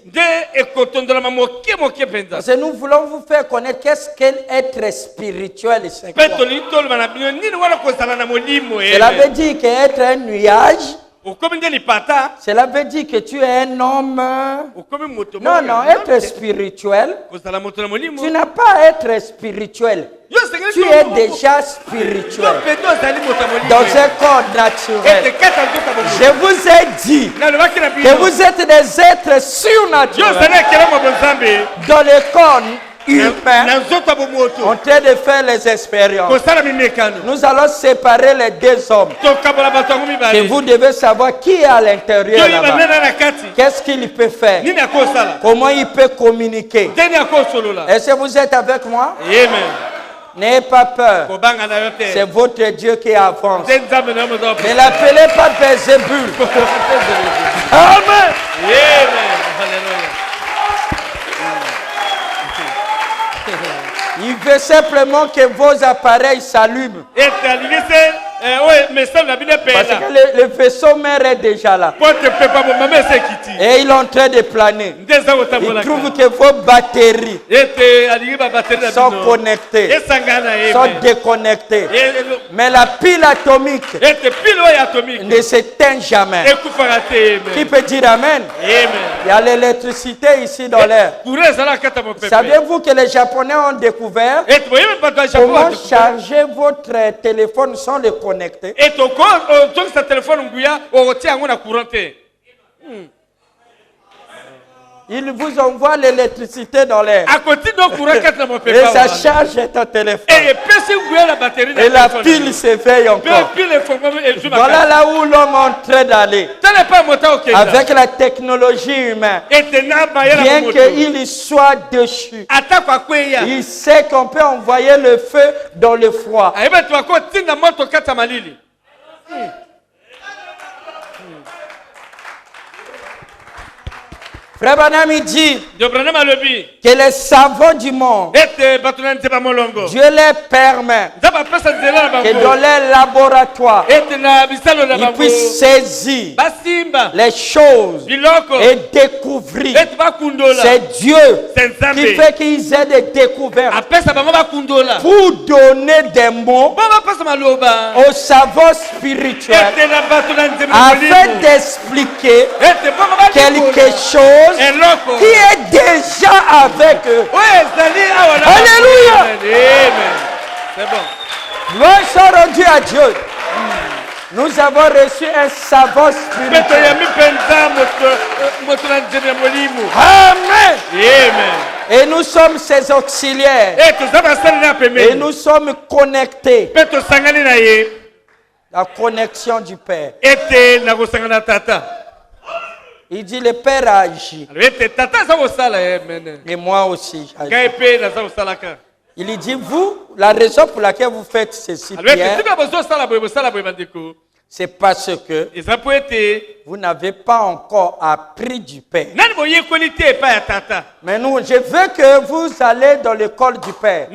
Parce que nous voulons vous faire connaître qu'est-ce qu'est être spirituel et c'est quoi. Cela veut dire qu'être un nuage, cela veut dire que tu es un homme. Non, être spirituel, tu n'as pas à être spirituel. Tu es déjà spirituel dans un corps naturel. Je vous ai dit que vous êtes des êtres surnaturels dans le corps humain en train de faire les expériences. Nous allons séparer les deux hommes. Et vous devez savoir qui est à l'intérieur là-bas. Qu'est-ce qu'il peut faire? Comment il peut communiquer? Est-ce que vous êtes avec moi? Amen. N'ayez pas peur. C'est votre Dieu qui avance. Ne l'appelez pas Bézébul. Amen. Il veut simplement que vos appareils s'allument. Parce que le vaisseau mère est déjà là. Et il est en train de planer. Il trouve que vos batteries sont connectées, sont déconnectées. Mais la pile atomique ne s'éteint jamais. Qui peut dire Amen? Il y a l'électricité ici dans l'air. Saviez-vous que les Japonais ont découvert comment charger votre téléphone sans le connecter? Il vous envoie l'électricité dans l'air. Et ça charge ton téléphone. Et la pile s'éveille encore. Voilà là où l'homme est en train d'aller. Avec la technologie humaine. Bien qu'il soit déchu, il sait qu'on peut envoyer le feu dans le froid. Frère Branham dit que les savants du monde, Dieu les permet que dans les laboratoires, ils puissent saisir les choses et découvrir. C'est Dieu qui fait qu'ils aient des découvertes pour donner des mots aux savants spirituels afin d'expliquer quelque chose qui est déjà avec eux. Alléluia. C'est bon. Gloire soit rendue à Dieu. Nous avons reçu un savant spirituel. Amen. Et nous sommes ses auxiliaires. Et nous sommes connectés. La connexion du Père. Il dit le Père a agi. Et moi aussi j'agis. Il dit vous, la raison pour laquelle vous faites ceci, Pierre, c'est parce que vous n'avez pas encore appris du Père. Mais nous, je veux que vous allez dans l'école du Père.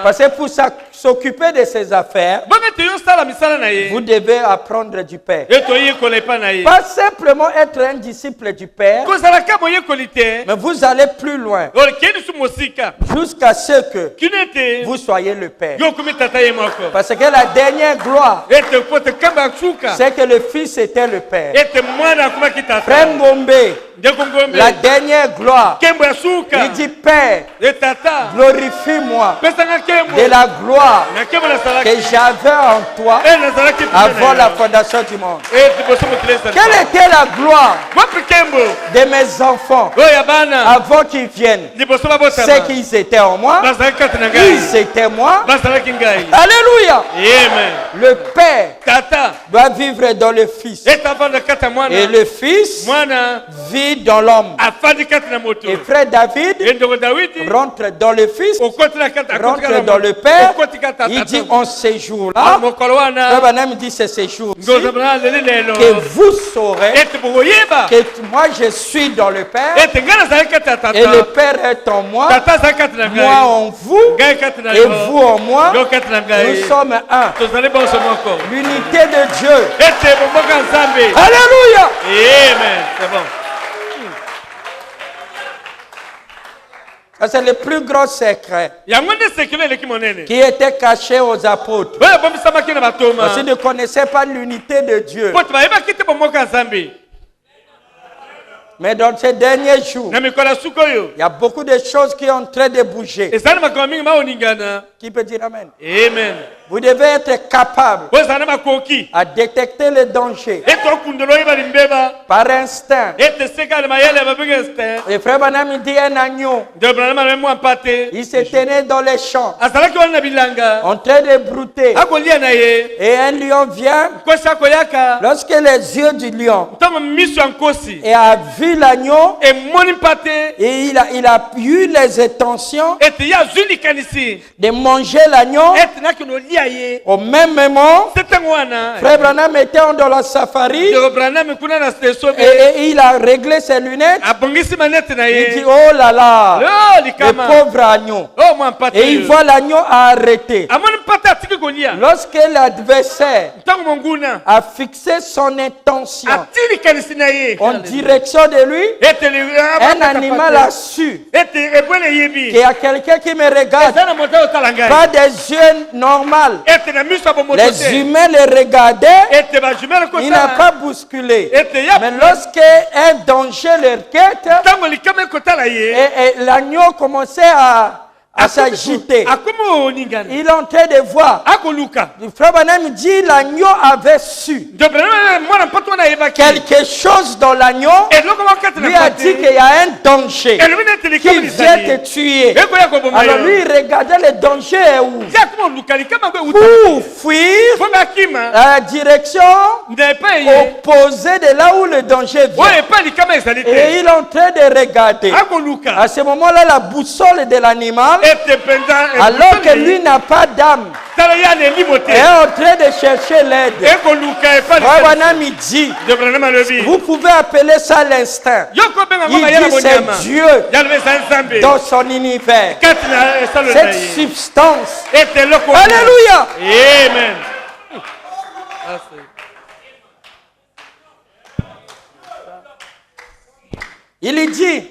Parce que pour s'occuper de ses affaires, vous devez apprendre du Père. Pas simplement être un disciple du Père, mais vous allez plus loin. Jusqu'à ce que vous soyez le Père. Parce que la dernière gloire, c'est que le Fils était le Père. Frère Ngombe La dernière gloire. Il dit, Père, glorifie-moi de la gloire que j'avais en toi avant la fondation du monde. Quelle était la gloire de mes enfants avant qu'ils viennent? C'est qu'ils étaient en moi, ils étaient moi. Alléluia. Le Père doit vivre dans le Fils. Et le Fils vit dans l'homme. Et frère David rentre dans le Fils, rentre dans le Père. Il dit en ces jours-là, Frère Branham dit c'est ces jours-ci que vous saurez que moi je suis dans le Père et le Père est en moi, moi en vous et vous en moi. Nous sommes un. L'unité de Dieu. Alléluia. Amen. C'est bon. C'est le plus grand secret qui était caché aux apôtres. Parce qu'ils ne connaissaient pas l'unité de Dieu. Mais dans ces derniers jours, il y a beaucoup de choses qui sont en train de bouger. Qui peut dire Amen? Amen. Vous devez être capable à détecter le danger par instinct. Et frère Branham dit un agneau. Il se tenait dans les champs en train de brouter. Et un lion vient. Lorsque les yeux du lion a vu l'agneau, et il a eu les intentions de manger l'agneau. Au même moment, Frère Branham était dans la safari et il a réglé ses lunettes. Il dit, oh là là, le pauvre agneau. Et il voit l'agneau arrêté. Lorsque l'adversaire a fixé son intention en direction de lui, un animal a su qu'il y a quelqu'un qui me regarde, pas des yeux normaux. Les humains les regardaient, il n'a pas bousculé. Mais lorsque un danger les quête, et l'agneau commençait à s'agiter, il est en train de voir. Le frère Branham dit l'agneau avait su quelque chose dans l'agneau. Lui a dit qu'il y a un danger qui vient te tuer. Alors lui il regardait le danger est où pour fuir à la direction opposée de là où le danger vient. Et il est en train de regarder. À ce moment-là, la boussole de l'animal, alors que lui n'a pas d'âme, est en train de chercher l'aide. Branham dit, vous pouvez appeler ça l'instinct. Il dit c'est Dieu dans son univers. Cette substance. Alléluia. Amen. Il dit,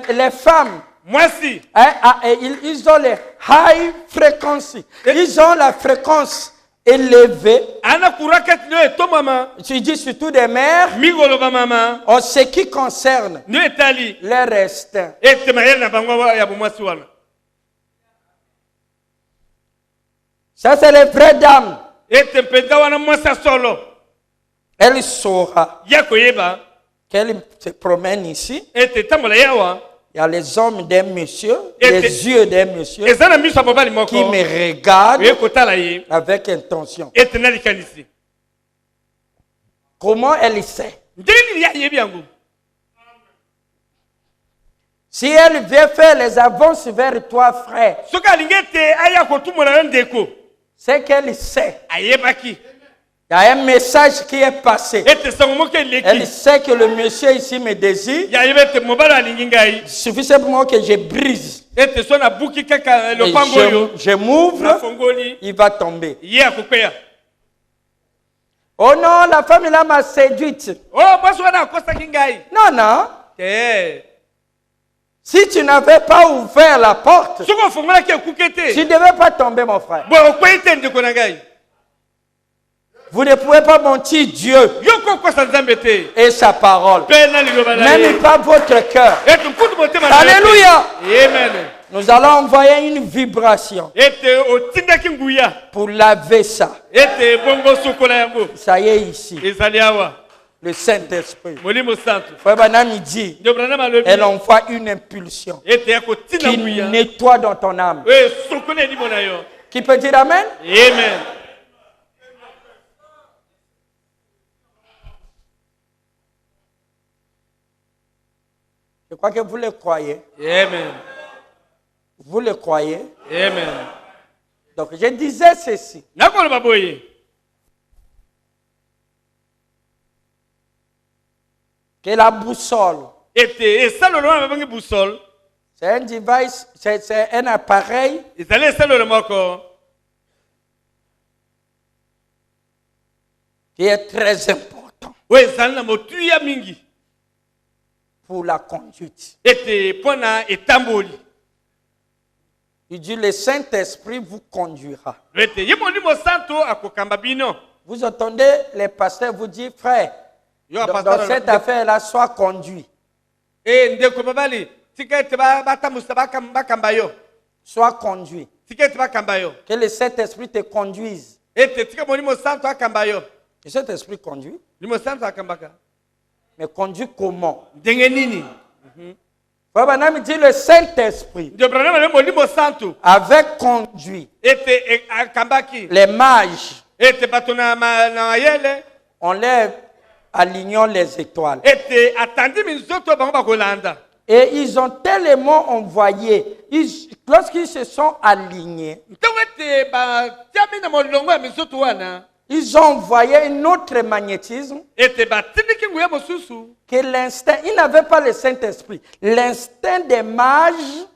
les femmes, ils ont les high frequency. Ils ont la fréquence élevée. Tu dis surtout des mères en ce qui concerne leur instinct. Ça, c'est les vraies dames. Elle saura qu'elle se promène ici. Il y a les hommes d'un monsieur, les yeux d'un monsieur qui me regardent avec intention. Comment elle sait? Si elle vient faire les avances vers toi, frère, c'est qu'elle sait. Il y a un message qui est passé. Elle sait que le monsieur ici me désire. Il suffit simplement que je brise. Je m'ouvre, il va tomber. Oh non, la femme là m'a séduite. Non, non. Si tu n'avais pas ouvert la porte, tu ne devais pas tomber, mon frère. Vous ne pouvez pas mentir Dieu et sa parole. Même pas votre cœur. Alléluia. Amen. Nous allons envoyer une vibration pour laver ça. Ça y est ici. Le Saint-Esprit. Frère Branham dit, elle envoie une impulsion qui nettoie dans ton âme. Qui peut dire Amen? Amen. Je crois que vous le croyez. Amen. Vous le croyez? Amen. Donc je disais ceci. Que la boussole, c'est un device, c'est un appareil qui est très important pour la conduite. Il dit le Saint-Esprit vous conduira. Vous entendez les pasteurs vous dire, frère, dans cette affaire-là, sois conduit. Sois conduit. Que le Saint-Esprit te conduise. Le Saint-Esprit conduit. Mais conduit comment? Frère Branham dit le Saint-Esprit avait conduit les mages en leur alignant les étoiles. Et ils ont tellement envoyé, lorsqu'ils se sont alignés, ils ont envoyé un autre magnétisme que l'instinct, ils n'avaient pas le Saint-Esprit, l'instinct des mages,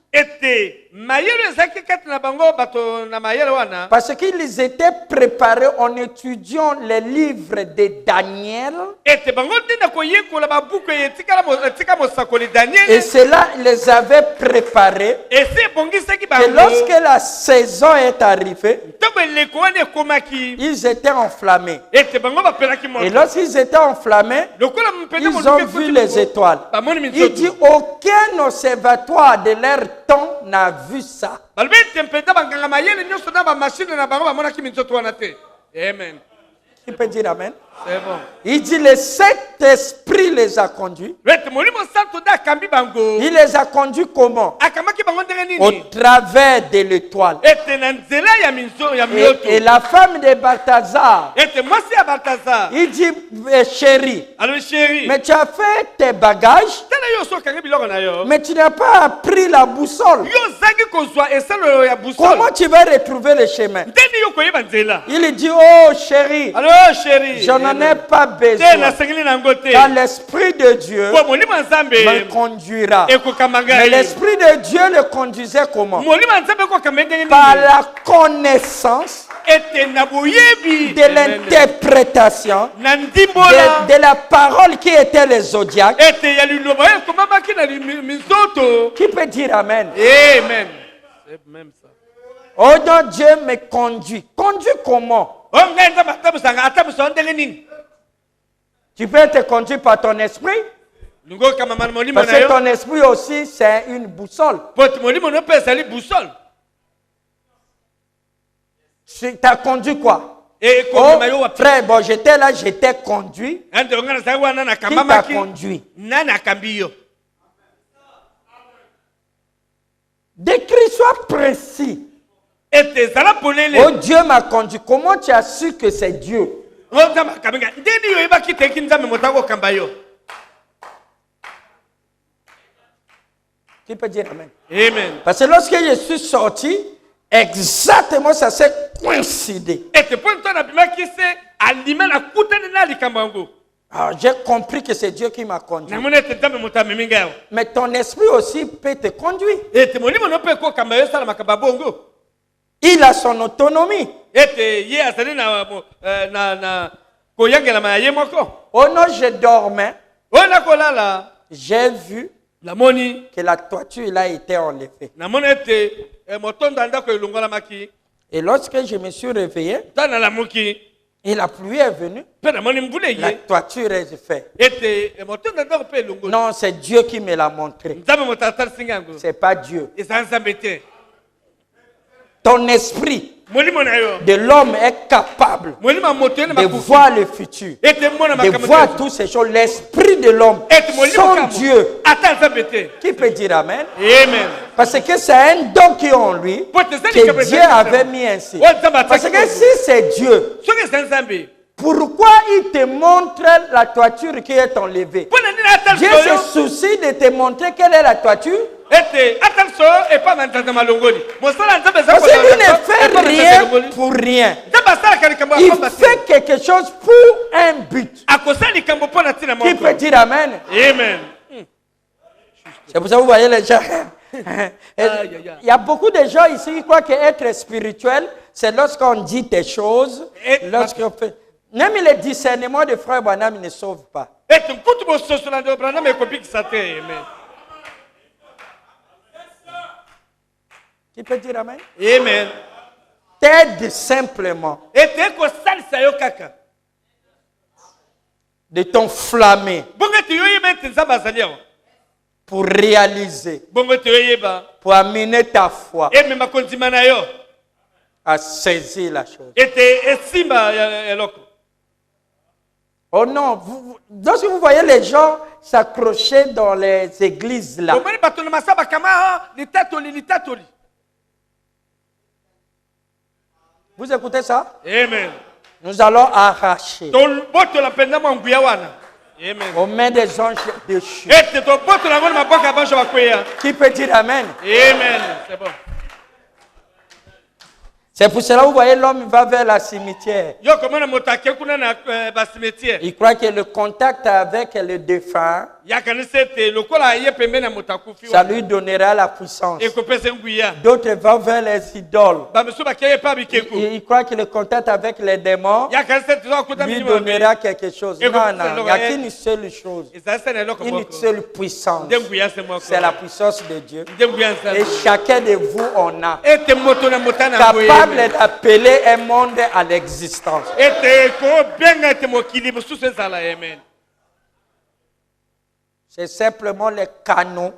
parce qu'ils étaient préparés en étudiant les livres de Daniel. Et cela les avait préparés. Et lorsque la saison est arrivée, ils étaient enflammés. Et lorsqu'ils étaient enflammés, ils ont vu les étoiles. Il dit aucun observatoire de leur temps n'a vu ça. Amen. Il peut dire Amen. C'est bon. Il dit le Saint-Esprit les a conduits. Il les a conduits comment? Au travers de l'étoile. Et la femme de Balthazar, il dit chérie, mais tu as fait tes bagages, mais tu n'as pas pris la boussole. Comment tu vas retrouver le chemin? Il dit oh chérie, je n'en ai pas besoin. Car l'Esprit de Dieu me conduira. Mais l'Esprit de Dieu le conduisait comment? Par la connaissance de l'interprétation de la parole qui était les zodiaques. Qui peut dire Amen? Amen. C'est même ça. Oh non, Dieu me conduit. Conduit comment? Tu peux être conduit par ton esprit. Parce que ton esprit aussi, c'est une boussole. Tu as conduit quoi? Oh, frère, bon, j'étais là, j'étais conduit. Qui t'a conduit? Décris, sois précis. Oh, Dieu m'a conduit. Comment tu as su que c'est Dieu? Qui peut dire Amen? Amen. Parce que lorsque je suis sorti, exactement ça s'est coïncidé. Alors j'ai compris que c'est Dieu qui m'a conduit. Mais ton esprit aussi peut te conduire. Il a son autonomie. Oh non, je dormais. J'ai vu que la toiture a été enlevée. Et lorsque je me suis réveillé, Et la pluie est venue. La toiture est faite. Non, c'est Dieu qui me l'a montré. C'est pas Dieu. Ton esprit de l'homme est capable de voir le futur, de voir toutes ces choses. L'esprit de l'homme, son Dieu. Qui peut dire Amen? Amen. Parce que c'est un don qui est en lui, que Dieu avait mis ainsi. Parce que si c'est Dieu, pourquoi il te montre la toiture qui est enlevée? Dieu se soucie de te montrer quelle est la toiture. Parce qu'il ne fait rien pour rien. Il fait quelque chose pour un but. Qui peut dire Amen? Amen. C'est pour ça que vous voyez les gens. Il y a beaucoup de gens ici qui croient qu'être spirituel, c'est lorsqu'on dit des choses, lorsqu'on fait. Même le discernement de frère Branham ne sauve pas. Qui peut dire Amen? Amen. T'aide simplement de t'enflammer pour réaliser, pour amener ta foi à saisir la chose. Oh non, lorsque vous voyez les gens s'accrocher dans les églises là, vous écoutez ça? Amen. Nous allons arracher Amen. aux mains des anges déchus. Qui peut dire Amen? Amen. C'est bon. C'est pour cela que vous voyez l'homme va vers la cimetière. Il croit que le contact avec le défunt, ça lui donnera la puissance. D'autres vont vers les idoles. Il croit que le contact avec les démons lui donnera quelque chose. Non, non, il n'y a qu'une seule chose. Une seule puissance. C'est la puissance de Dieu. Et chacun de vous en a. Capable d'appeler un monde à l'existence. C'est simplement les canaux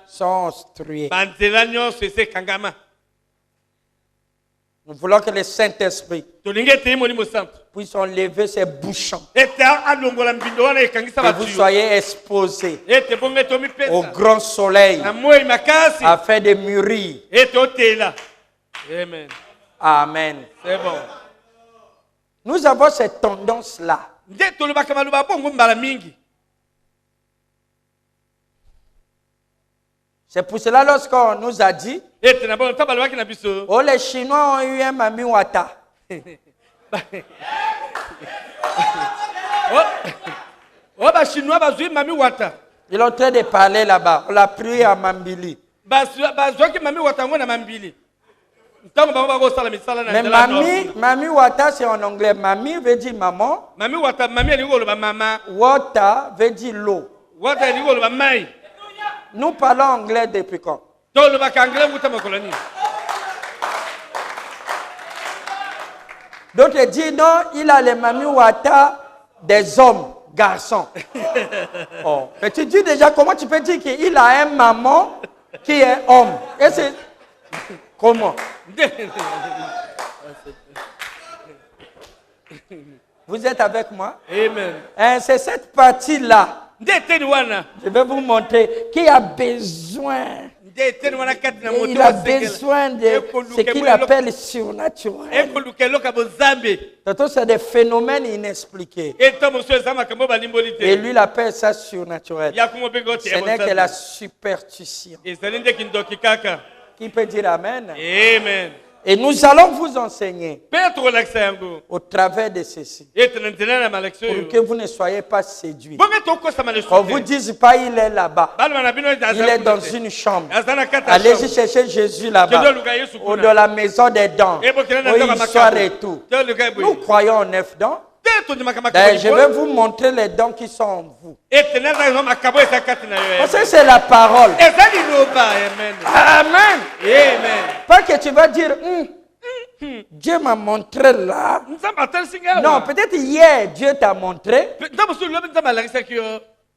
sont obstrués. Nous voulons que le Saint-Esprit puisse enlever ces bouchons. Que vous soyez exposés au grand soleil afin de mûrir. Amen. Amen. C'est bon. Nous avons cette tendance-là. C'est pour cela lorsqu'on nous a dit, oh les Chinois ont eu un Mami Wata. Ils ont en train de parler là-bas. On l'a pris à Mambili. Mais Mami Wata c'est en anglais. Mami veut dire maman. Wata veut dire l'eau. Nous parlons anglais depuis quand? D'autres disent non, il a les Mami Wata des hommes, garçons. Oh. Mais tu dis déjà, comment tu peux dire qu'il a un maman qui est homme? Et c'est comment? Vous êtes avec moi? Amen. C'est cette partie-là. Je vais vous montrer qui a besoin. Il a besoin de ce qu'il appelle surnaturel. Tantôt, c'est des phénomènes inexpliqués. Et lui, il appelle ça surnaturel. Ce n'est que la superstition. Qui peut dire Amen? Amen. Et nous allons vous enseigner au travers de ceci. Pour que vous ne soyez pas séduits. On ne vous dise pas il est là-bas. Il est dans une chambre. Allez-y chercher Jésus là-bas. Ou dans la maison des dents. Où il sort et tout. Nous croyons en 9 dents. D'ailleurs, je vais vous montrer les dons qui sont en vous. Parce que c'est la parole. Amen. Amen. Amen. Pas que tu vas dire, Dieu m'a montré là. Non, peut-être hier, Dieu t'a montré.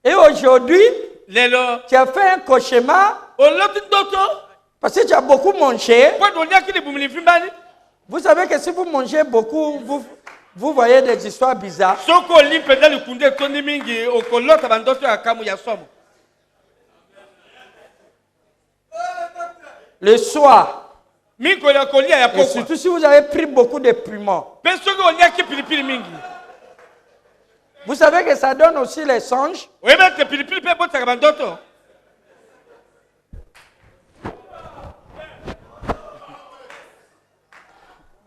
Et aujourd'hui, tu as fait un cauchemar. Parce que tu as beaucoup mangé. Vous savez que si vous mangez beaucoup, vous voyez des histoires bizarres. Le soir. Et surtout si vous avez pris beaucoup de piments. Vous savez que ça donne aussi les songes.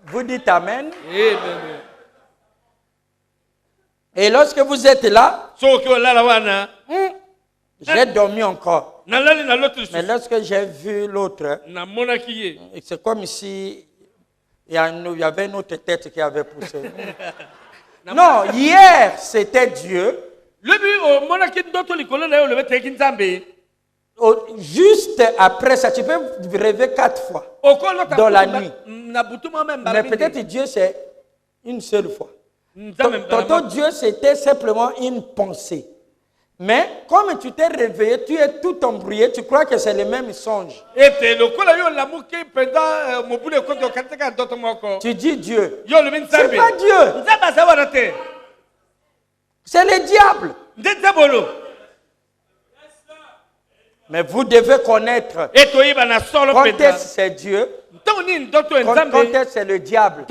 Vous dites Amen. Et lorsque vous êtes là, j'ai dormi encore. Mais lorsque j'ai vu l'autre, c'est comme si il y avait une autre tête qui avait poussé. Non, hier c'était Dieu. Juste après ça, tu peux rêver 4 fois dans la nuit. Mais peut-être Dieu c'est une seule fois. Tantôt Dieu c'était simplement une pensée. Mais comme tu t'es réveillé, tu es tout embrouillé, tu crois que c'est le même songe. Tu dis Dieu. C'est pas Dieu. C'est le diable. Mais vous devez connaître quand est-ce que c'est Dieu, quand est-ce que c'est le diable.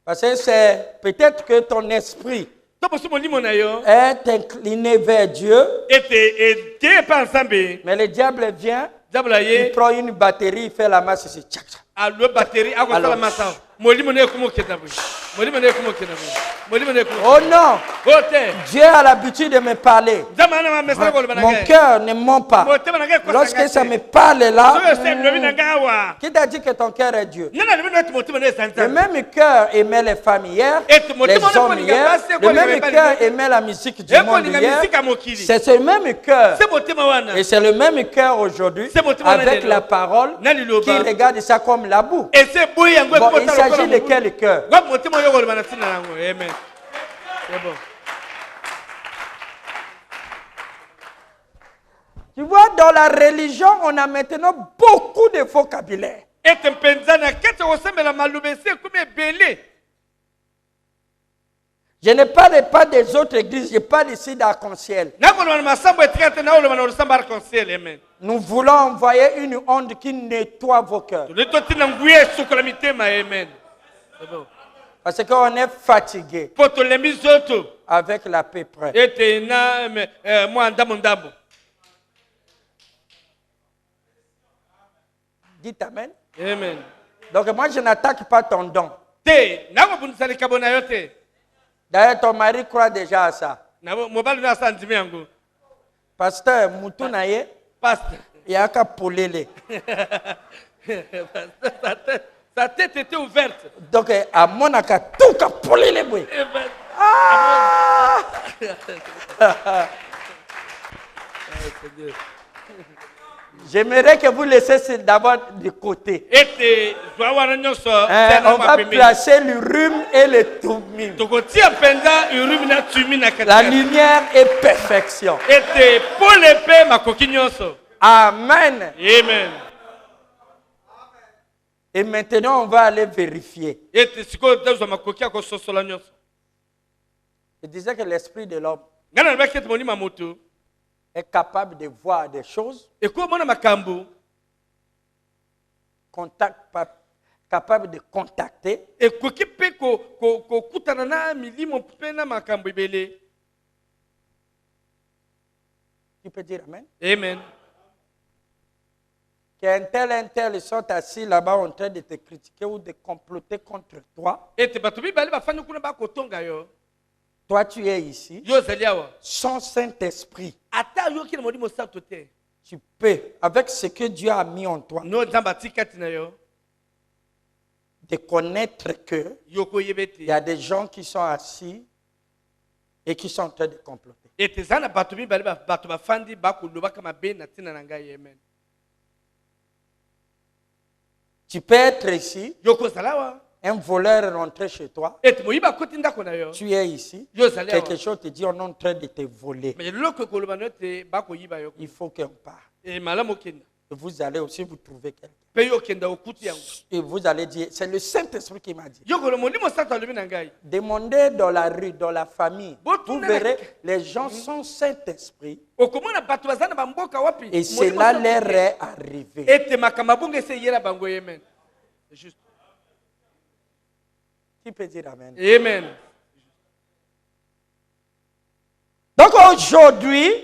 Parce que c'est peut-être que ton esprit est incliné vers Dieu, mais le diable vient, il prend une batterie, il fait la masse ici. Oh non! Dieu a l'habitude de me parler. Mon cœur ne ment pas. Lorsque ça me parle là, qui t'a dit que ton cœur est Dieu? Le même cœur aimait les femmes hier, les hommes hier. Le même cœur aimait la musique du monde hier. C'est ce même cœur. Et c'est le même cœur aujourd'hui avec la parole qui regarde ça comme la boue. Bon, il s'agit de quel cœur? Amen. C'est bon. Tu vois, dans la religion, on a maintenant beaucoup de vocabulaire. Je ne parle pas des autres églises, je parle ici d'Arc-en-Ciel. Nous voulons envoyer une onde qui nettoie vos cœurs. Parce qu'on est fatigué avec la paix près. Dites Amen. Amen. Donc moi je n'attaque pas ton don. D'ailleurs ton mari croit déjà à ça. Pasteur Moutunaye, il y a qu'à polele. Sa tête était ouverte. Donc à mon aka tout qu'à polele. Ah! J'aimerais que vous laissiez d'abord de côté. On va placer le rhume et le tumim. La lumière est perfection. Amen. Amen. Et maintenant, on va aller vérifier. Il disait que l'esprit de l'homme est capable de voir des choses, capable de contacter, tu peux dire Amen? Amen. Qu'un tel, ils sont assis là-bas en train de te critiquer ou de comploter contre toi. Toi, tu es ici. Son Saint-Esprit. Tu peux, avec ce que Dieu a mis en toi, de connaître que il y a des gens qui sont assis et qui sont en train de comploter. Tu peux être ici. Un voleur est rentré chez toi. Tu es ici. Quelque chose te dit on est en train de te voler. Il faut qu'on parte. Et vous allez aussi vous trouver quelqu'un. Et vous allez dire, c'est le Saint-Esprit qui m'a dit. Demandez dans la rue, dans la famille. Vous verrez, les gens sont Saint-Esprit. Et cela leur est arrivé. Qui peut dire Amen? Amen. Donc aujourd'hui,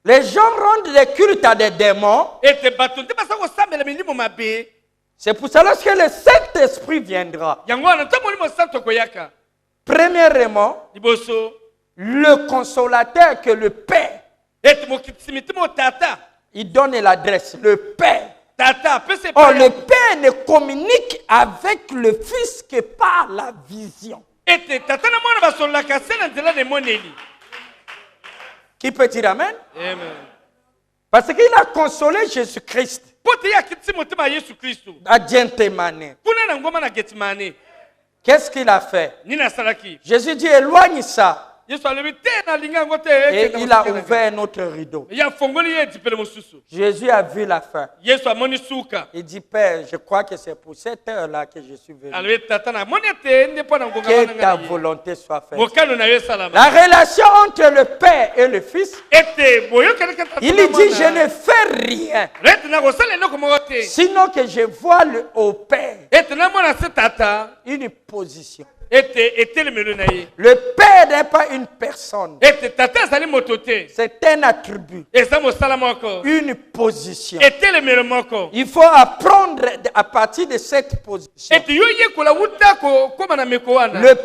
les gens rendent des cultes à des démons. C'est pour cela que le Saint-Esprit viendra. Premièrement, le consolateur que le Père, il donne l'adresse, le Père. Or, le Père ne communique avec le Fils que par la vision. Qui peut dire Amen? Amen. Parce qu'il a consolé Jésus-Christ à Gethsemane. Qu'est-ce qu'il a fait? Jésus dit éloigne ça. Et il a ouvert notre rideau. Jésus a vu la fin. Il dit, Père, je crois que c'est pour cette heure-là que je suis venu. Que ta volonté soit faite. La relation entre le Père et le Fils, il dit, je ne fais rien, sinon que je vois au Père une position. Le Père n'est pas une personne. C'est un attribut. Une position. Il faut apprendre à partir de cette position. Le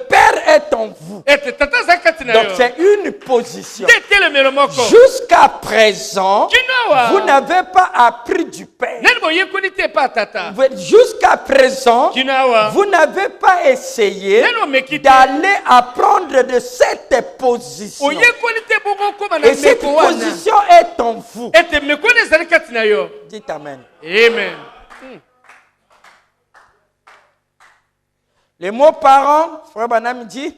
Père est en vous. Donc c'est une position. Jusqu'à présent, vous n'avez pas appris du Père. Jusqu'à présent, vous n'avez pas essayé d'aller apprendre de cette position. Et cette position est en vous. Dites Amen. Amen. Les mots parents, Frère Branham dit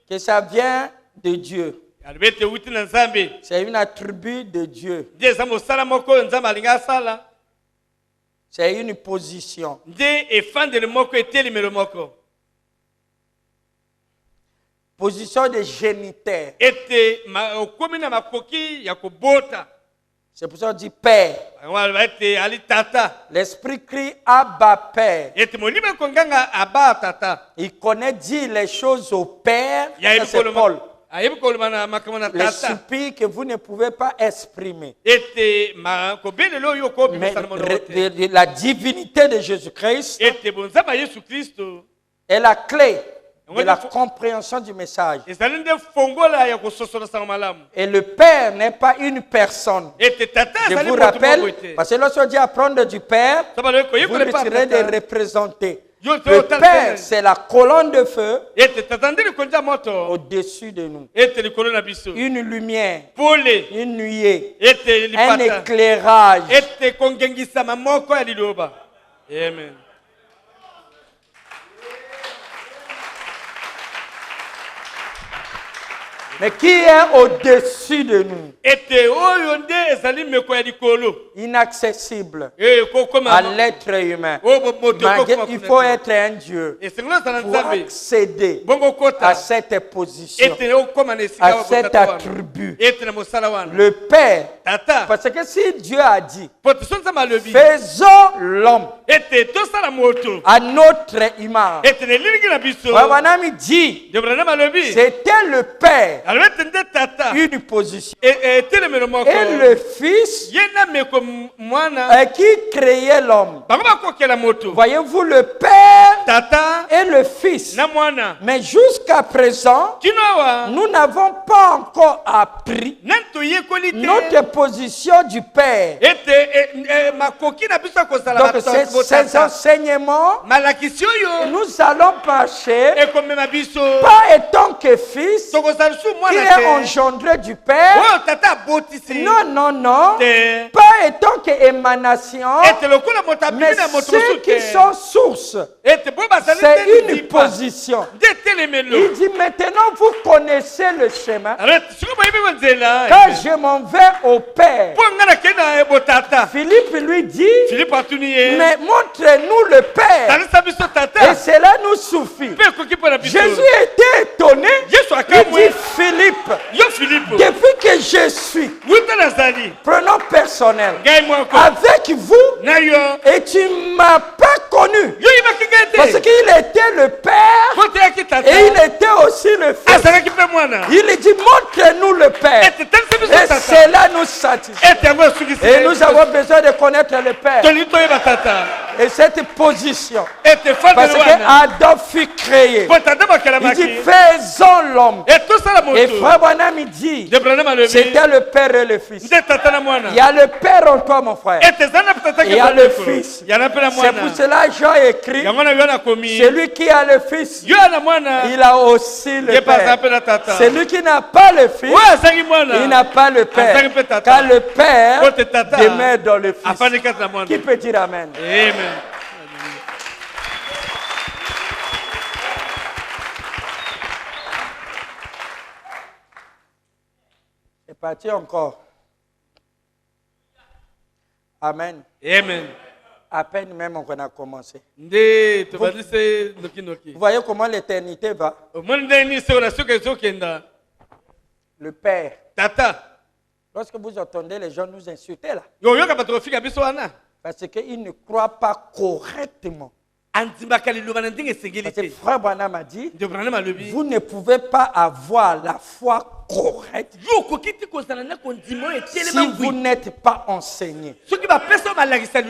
que ça vient de Dieu. C'est une attribut de Dieu. C'est une position. Position de géniteur. C'est pour ça qu'on dit Père. L'Esprit crie Abba Père. Il connaît dire les choses au Père. Ça, c'est Paul. Les soupirs que vous ne pouvez pas exprimer. Mais la divinité de Jésus-Christ est la clé de la compréhension du message. Et le Père n'est pas une personne. Je vous rappelle, parce que lorsqu'on dit apprendre du Père, vous retirez de représenter. Le Père, c'est la colonne de feu au-dessus de nous. Une lumière, une nuée, un éclairage. Amen. Mais qui est au-dessus de nous? Inaccessible à l'être humain. Il faut être un Dieu pour accéder à cette position, à cet attribut. Le Père, parce que si Dieu a dit, faisons l'homme à notre image, Abraham dit, c'était le Père, une position. Et le Fils qui créait l'homme. Voyez-vous, le Père et le Fils. Mais jusqu'à jusqu'à présent, nous n'avons pas encore appris notre position du Père. Donc ces enseignements, nous allons marcher, pas étant que fils, qui est engendré du Père. Non, non, non. Pas étant que émanation, mais ceux qui sont sources. C'est une position. Il dit maintenant vous connaissez le chemin. Quand je m'en vais au Père, Philippe lui dit, mais montre-nous le Père. Et cela nous suffit. Jésus était étonné. Il dit Philippe, depuis que je suis, prenons personnel, avec vous, et tu ne m'as pas connu. Parce qu'il était le Père et il était aussi le Fils. Il dit montre-nous le Père. Et cela nous satisfait. Et nous avons besoin de connaître le Père. Et cette position. Parce que Adam fut créé. Il dit faisons l'homme. Et Frère Branham dit c'était le Père et le Fils. Il y a le Père en toi mon frère. Il y a le Fils. C'est pour cela Jean écrit celui qui a le Fils, il a aussi le Père. Celui qui n'a pas le Fils, il n'a pas le Père. Car le Père demeure dans le Fils. Qui peut dire Amen? Amen. C'est parti encore. Amen. Amen. À peine même on a commencé. Vous Vous voyez comment l'éternité va? Le Père. Lorsque vous entendez les gens nous insulter là, parce qu'ils ne croient pas correctement. Parce que Frère Branham a dit, vous ne pouvez pas avoir la foi correcte si vous n'êtes pas enseigné.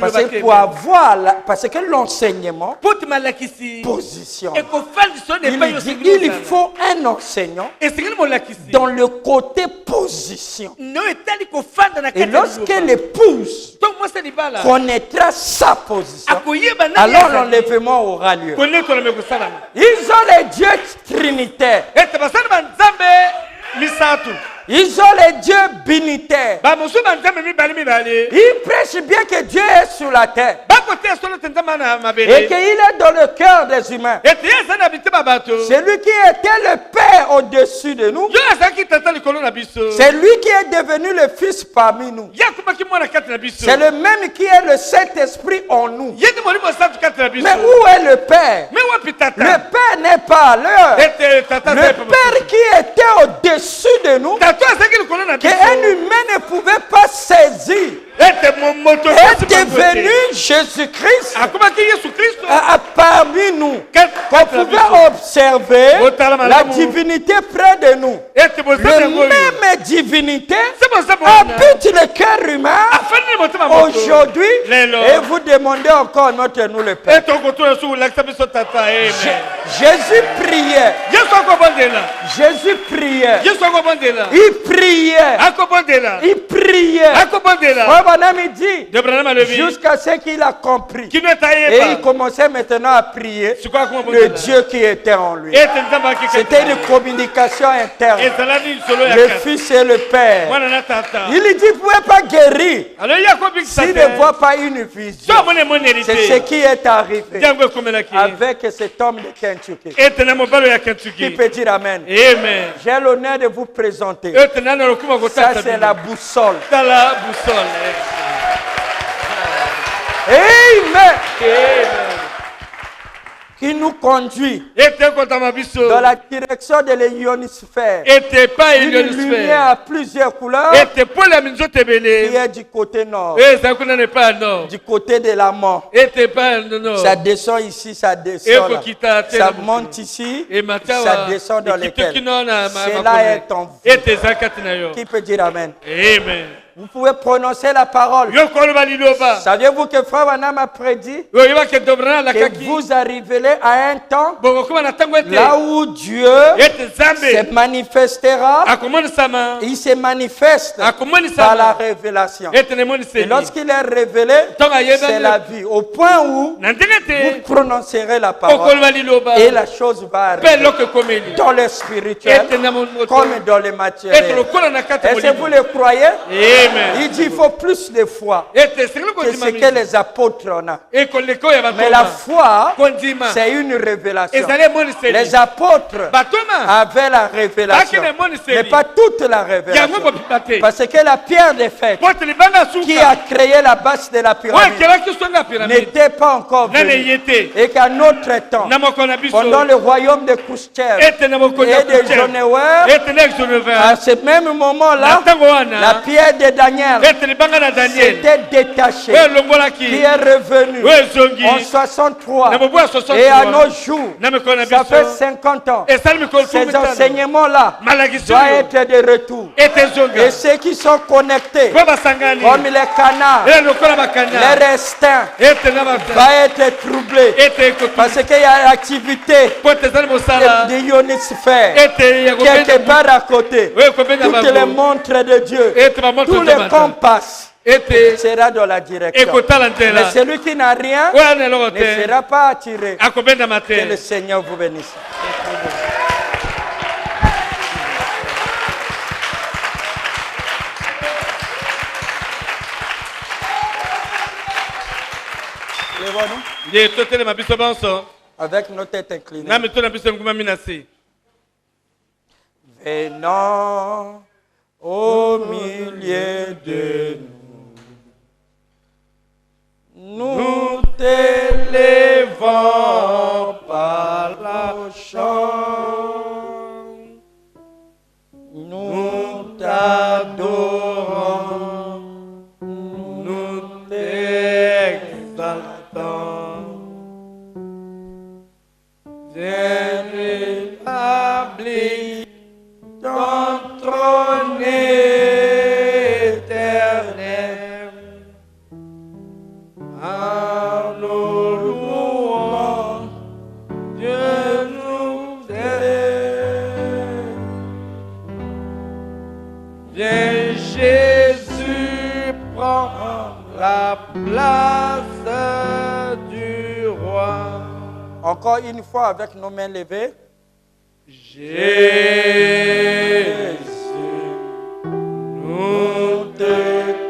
Parce que pour avoir parce que l'enseignement position. Il dit il faut un enseignant dans le côté position. Et lorsque l'épouse connaîtra sa position, alors l'enlèvement aura lieu. Ils ont les dieux trinitaires. Ils ont les dieux binitaires. Ils prêchent bien que Dieu est sur la terre. Et qu'il est dans le cœur des humains. Celui qui était le Père au-dessus de nous. C'est lui qui est devenu le Fils parmi nous. C'est le même qui est le Saint-Esprit en nous. Mais où est le Père? Le Père n'est pas l'heure. Le Père qui était au-dessus de nous, qu'un humain ne pouvait pas saisir, est devenu Jésus-Christ parmi nous. Qu'on pouvait observer la divinité près de nous. La même divinité habite le cœur humain aujourd'hui. Et vous demandez encore notre le Père. Jésus priait. Jésus priait. Il priait. Il priait. Branham dit jusqu'à ce qu'il a compris. Et il commençait maintenant à prier le Dieu qui était en lui. C'était une communication interne. Le Fils et le Père. Il dit vous ne pouvez pas guérir s'il ne voit pas une vision. C'est ce qui est arrivé avec cet homme de Kentucky. Qui peut dire Amen? J'ai l'honneur de vous présenter. Ça c'est la boussole. Amen. Qui nous conduit dans la direction de l'ionosphère. Une lumière à plusieurs couleurs qui est du côté nord, du côté de la mort. Ça descend ici, ça descend là. Ça monte ici, ça descend dans lesquels. Cela est en vous. Qui peut dire Amen? Amen. Vous pouvez prononcer la parole. Saviez-vous que Frère Branham a prédit que vous arriverez à un temps là où Dieu se manifestera. Il se manifeste par la révélation. Et lorsqu'il est révélé, c'est la vie. Au point où vous prononcerez la parole et la chose va arriver dans le spirituel comme dans le matériel. Est-ce que vous le croyez? Amen. Il dit qu'il faut plus de foi que ce que les apôtres ont. Mais la foi, c'est une révélation. Les apôtres avaient la révélation, mais pas toute la révélation. Parce que la pierre des fêtes qui a créé la base de la pyramide n'était pas encore venue. Et qu'à notre temps, pendant le royaume de Khrouchtchev et de Eisenhower, à ce même moment-là, la pierre de Daniel s'était détachée, qui est revenue en 63 et à nos jours, ça fait 50 ans. Ces enseignements-là doivent être de retour. Et ceux qui sont connectés, comme les canards, les restants, vont être troublés parce qu'il y a l'activité de ionosphère quelque part à côté. Toutes les montres de Dieu, tous les compas sera dans la direction. Mais celui qui n'a rien ne sera pas attiré. Que le Seigneur vous bénisse. Avec nos têtes inclinées. Venons au milieu de nous, nous t'élevons par la chant, nous t'adorons, nous t'exaltons. Viens rétablir ton trône éternel. À nos louanges, Dieu nous aime. Viens Jésus, prends la place du roi. Encore une fois avec nos mains levées. Jésus, nous te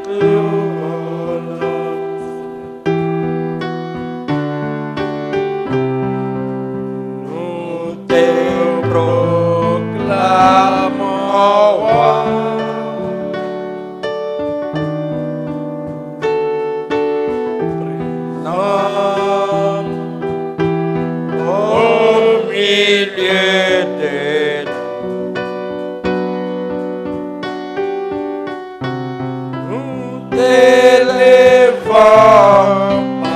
couronnons. Nous te proclamons roi. Au milieu de nous t'élevons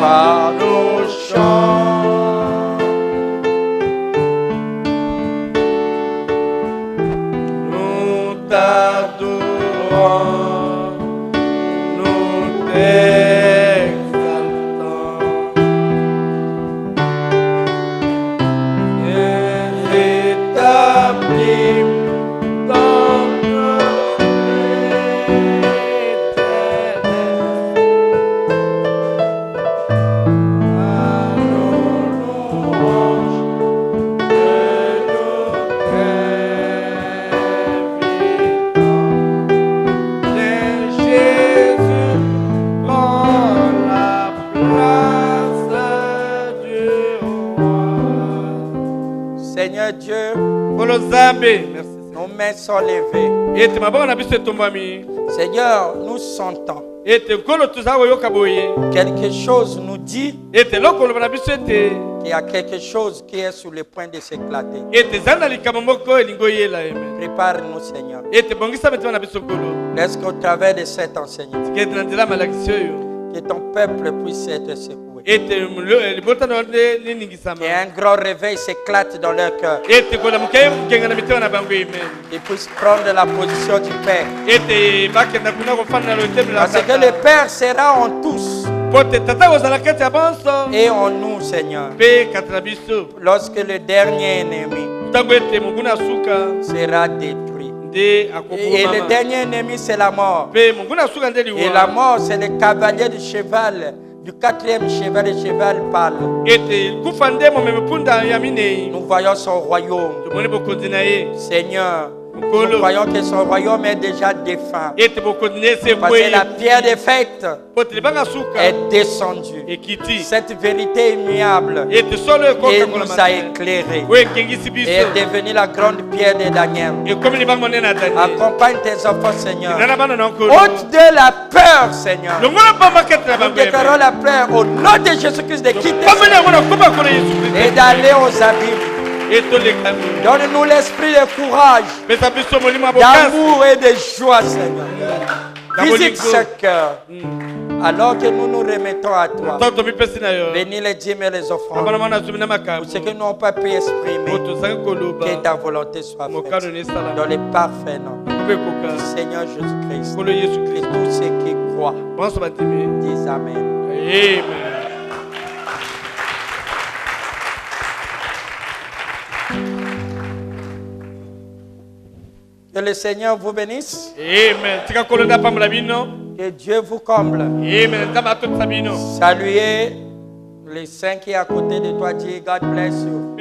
par nos chants, nous t'adorons, nous t'exaltons. Établis dans notre Seigneur Dieu, nos mains sont levées. Seigneur, nous sentons. Quelque chose nous dit qu'il y a quelque chose qui est sur le point de s'éclater. Prépare-nous, Seigneur. Laisse qu'au travers de cet enseignement, que ton peuple puisse être secoué. Et un grand réveil s'éclate dans leur cœur. Qu'ils puissent prendre la position du Père. Parce que le Père sera en tous. Et en nous, Seigneur. Lorsque le dernier ennemi sera détruit. Et le dernier ennemi, c'est la mort. Et la mort, c'est le cavalier du cheval. Du 4e cheval, le cheval parle. Nous voyons son royaume. Seigneur, nous voyons que son royaume est déjà défunt. Parce que la pierre des fêtes est descendue. Cette vérité immuable et nous a éclairés. Et est devenue la grande pierre de Daniel. Accompagne tes enfants, Seigneur. Ôte de la peur, Seigneur. Nous déclarons la peur au nom de Jésus-Christ de quitter et d'aller aux abîmes. Donne-nous l'esprit de courage, d'amour et de joie, Seigneur. Visite ce cœur. Alors que nous nous remettons à toi. Bénis les dîmes et les offrandes. Pour ce que nous n'avons pas pu exprimer. Que ta volonté soit faite. Dans le parfait nom du Seigneur Jésus-Christ. Et tous ceux qui croient disent Amen. Amen. Que le Seigneur vous bénisse. Amen. Que Dieu vous comble. Amen. Saluez les saints qui sont à côté de toi. Dis God bless you.